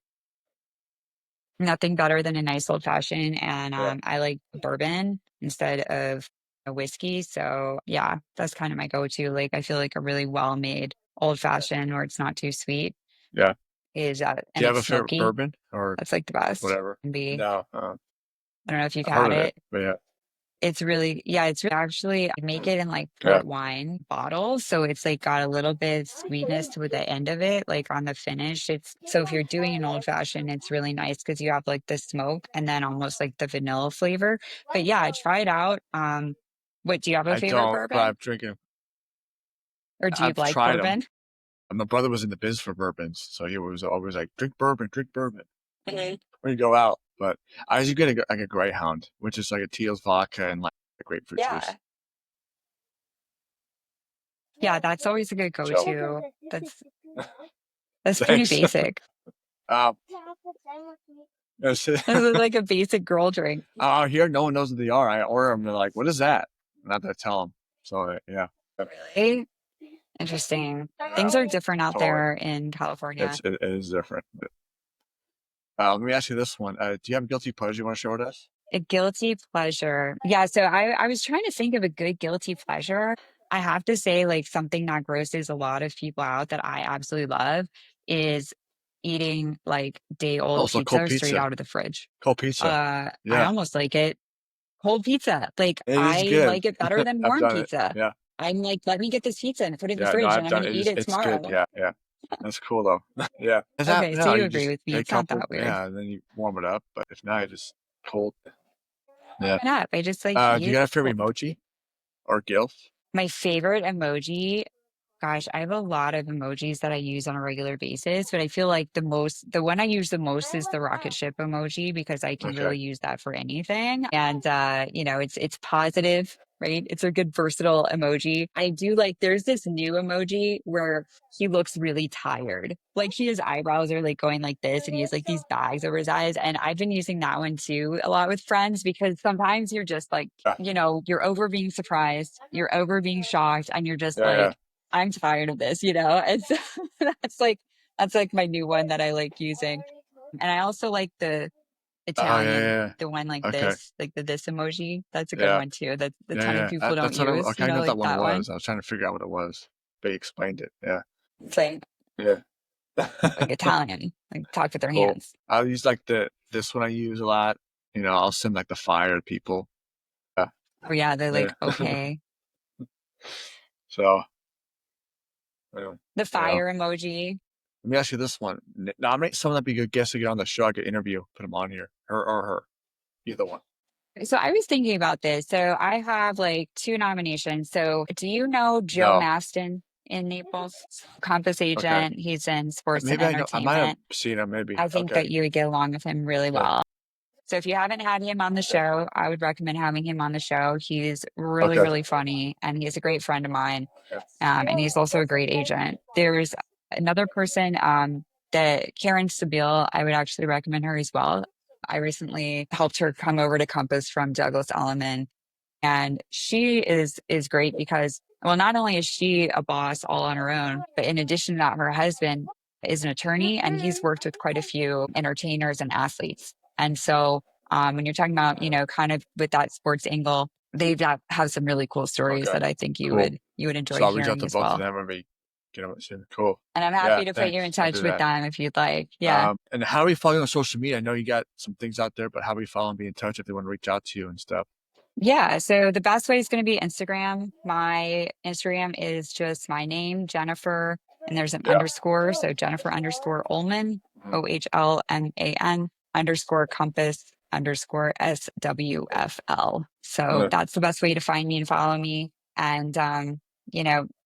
Speaker 2: Nothing better than a nice old fashioned, and,
Speaker 1: Yeah.
Speaker 2: I like bourbon instead of a whiskey, so, yeah, that's kinda my go-to, like, I feel like a really well-made old fashioned where it's not too sweet
Speaker 1: Yeah.
Speaker 2: is,
Speaker 1: Do
Speaker 2: and
Speaker 1: you have
Speaker 2: it's
Speaker 1: a favorite
Speaker 2: smoky,
Speaker 1: bourbon or
Speaker 2: that's, like, the best.
Speaker 1: whatever?
Speaker 2: Can be
Speaker 1: No.
Speaker 2: I don't know if you've
Speaker 1: I've heard
Speaker 2: had
Speaker 1: of it,
Speaker 2: it.
Speaker 1: but yeah.
Speaker 2: It's really yeah, it's actually I make it in, like,
Speaker 1: Yeah.
Speaker 2: port wine bottles, so it's, like, got a little bit of sweetness to the end of it, like, on the finish, it's so if you're doing an old fashioned, it's really nice because you have, like, the smoke and then almost, like, the vanilla flavor, but yeah, try it out, what do you have a
Speaker 1: I
Speaker 2: favorite
Speaker 1: don't, but
Speaker 2: bourbon?
Speaker 1: I'm drinking.
Speaker 2: Or do you
Speaker 1: I've
Speaker 2: like
Speaker 1: tried them.
Speaker 2: bourbon?
Speaker 1: My brother was in the biz for bourbons, so he was always like, drink bourbon
Speaker 2: Mhm.
Speaker 1: when you go out. But I usually get like a Greyhound, which is like a Teal's vodka and like a grapefruit juice.
Speaker 2: Yeah. Yeah, that's always a good
Speaker 1: So
Speaker 2: go-to. That's that's pretty
Speaker 1: thanks.
Speaker 2: basic.
Speaker 1: um, yes.
Speaker 2: This is like a basic girl drink.
Speaker 1: Out here, no one knows what they are. I order them. They're like, "What is that?" Not to tell them. So yeah,
Speaker 2: Really? Interesting. Things
Speaker 1: yeah,
Speaker 2: are different out
Speaker 1: totally.
Speaker 2: there in California.
Speaker 1: It is different. Let me ask you this one. Do you have a guilty pleasure you want to share with us?
Speaker 2: A guilty pleasure. Yeah, so I was trying to think of a good guilty pleasure. I have to say, like, something that grosses a lot of people out that I absolutely love is eating, like, day-old
Speaker 1: Also, cold
Speaker 2: pizza straight
Speaker 1: pizza.
Speaker 2: out of the fridge.
Speaker 1: Cold pizza.
Speaker 2: I
Speaker 1: Yeah,
Speaker 2: almost like it cold pizza. Like,
Speaker 1: it is
Speaker 2: I
Speaker 1: good.
Speaker 2: like it better than
Speaker 1: I've
Speaker 2: warm
Speaker 1: done it.
Speaker 2: pizza.
Speaker 1: Yeah.
Speaker 2: I'm like, "Let me get this pizza and put it in the
Speaker 1: Yeah, no,
Speaker 2: fridge, and
Speaker 1: I've
Speaker 2: I'm
Speaker 1: done
Speaker 2: gonna
Speaker 1: it.
Speaker 2: eat it
Speaker 1: It's good.
Speaker 2: tomorrow."
Speaker 1: Yeah, yeah. That's cool though. Yeah. Is that
Speaker 2: Okay, so
Speaker 1: no,
Speaker 2: you
Speaker 1: you
Speaker 2: agree
Speaker 1: just
Speaker 2: with me.
Speaker 1: get a
Speaker 2: It's not
Speaker 1: couple,
Speaker 2: that weird.
Speaker 1: yeah, and then you warm it up. But if not, you just cold. Yeah.
Speaker 2: Why not? I just, like,
Speaker 1: Do you
Speaker 2: eat
Speaker 1: got
Speaker 2: it
Speaker 1: a favorite
Speaker 2: cold.
Speaker 1: emoji or GIF?
Speaker 2: My favorite emoji. Gosh, I have a lot of emojis that I use on a regular basis, but I feel like the one I use the most is the rocket ship emoji because I can
Speaker 1: Okay.
Speaker 2: really use that for anything. And it's positive, right? It's a good versatile emoji. I do like there's this new emoji where he looks really tired. Like his eyebrows are like going like this and he has like these bags over his eyes. And I've been using that one too a lot with friends because sometimes you're just like,
Speaker 1: Yeah.
Speaker 2: you're over being surprised, you're over being shocked, and you're just
Speaker 1: Yeah. Yeah.
Speaker 2: like, I'm tired of this, and so that's like my new one that I like using. And I also like the
Speaker 1: Oh yeah.
Speaker 2: Italian,
Speaker 1: Yeah.
Speaker 2: the one like
Speaker 1: Yeah. Okay.
Speaker 2: this, like the this emoji. That's a good
Speaker 1: Yeah.
Speaker 2: one too. That a
Speaker 1: Yeah.
Speaker 2: ton of
Speaker 1: Yeah.
Speaker 2: people don't
Speaker 1: That's what I
Speaker 2: use,
Speaker 1: kind of know what that
Speaker 2: like
Speaker 1: one
Speaker 2: that one.
Speaker 1: was. I was trying to figure out what it was. They explained it. Yeah.
Speaker 2: It's
Speaker 1: Yeah.
Speaker 2: like Italian, like talk with their
Speaker 1: Cool.
Speaker 2: hands.
Speaker 1: I'll use like this one I use a lot. I'll send like the fire to people. Yeah.
Speaker 2: Oh yeah, they're
Speaker 1: Yeah.
Speaker 2: like, okay.
Speaker 1: So anyway,
Speaker 2: The
Speaker 1: yeah.
Speaker 2: fire emoji.
Speaker 1: Let me ask you this one. Nominate someone that'd be a good guest to get on the show. I could interview, put them on here. Her or her. Either one.
Speaker 2: So I was thinking about this. So I have like two nominations. So do you know Joe
Speaker 1: No.
Speaker 2: Maston in Naples? Compass
Speaker 1: Okay.
Speaker 2: agent. He's in sports and
Speaker 1: Maybe I know. I might have
Speaker 2: entertainment.
Speaker 1: seen him. Maybe.
Speaker 2: I think
Speaker 1: Okay.
Speaker 2: that you would get along with him really
Speaker 1: Yeah.
Speaker 2: well. So if you haven't had him on the
Speaker 1: Yeah.
Speaker 2: show, I would recommend having him on the show. He's really,
Speaker 1: Okay.
Speaker 2: really funny and he's a great friend of mine.
Speaker 1: Yeah.
Speaker 2: And he's also a great agent. There's another person, that Karen Sabile, I would actually recommend her as well. I recently helped her come over to Compass from Douglas Elliman, and she is great because, well, not only is she a boss all on her own, but in addition to that, her husband is an attorney and he's worked with quite a few entertainers and athletes. And so when you're talking about, kind of with that sports angle, have some really cool stories
Speaker 1: Okay.
Speaker 2: that I think you
Speaker 1: Cool.
Speaker 2: would enjoy
Speaker 1: So I'll reach out
Speaker 2: hearing
Speaker 1: to
Speaker 2: as
Speaker 1: both of
Speaker 2: well.
Speaker 1: them and we get them soon. Cool.
Speaker 2: And I'm
Speaker 1: Yeah.
Speaker 2: happy to put you in
Speaker 1: Thanks. I'll
Speaker 2: touch
Speaker 1: do
Speaker 2: with
Speaker 1: that.
Speaker 2: them if you'd like. Yeah.
Speaker 1: And how are we following on social media? I know you got some things out there, but how are we following? Be in touch if they want to reach out to you and stuff.
Speaker 2: Yeah, so the best way is going to be Instagram. My Instagram is just my name, Jennifer, and there's an
Speaker 1: Yeah.
Speaker 2: underscore. So Jennifer underscore Ohlman,
Speaker 1: Mhm.
Speaker 2: Ohlman underscore compass underscore SWFL. So
Speaker 1: Yeah.
Speaker 2: that's the best way to find me and follow me. And,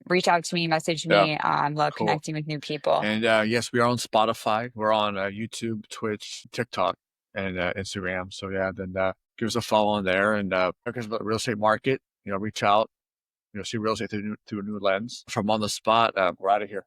Speaker 2: reach out to me, message
Speaker 1: Yeah.
Speaker 2: me. I love
Speaker 1: Cool.
Speaker 2: connecting with new people.
Speaker 1: And yes, we are on Spotify. We're on YouTube, Twitch, TikTok, and Instagram. So yeah, then give us a follow on there. And because about the real estate market, reach out. See real estate through a new lens. From on the spot, we're out of here.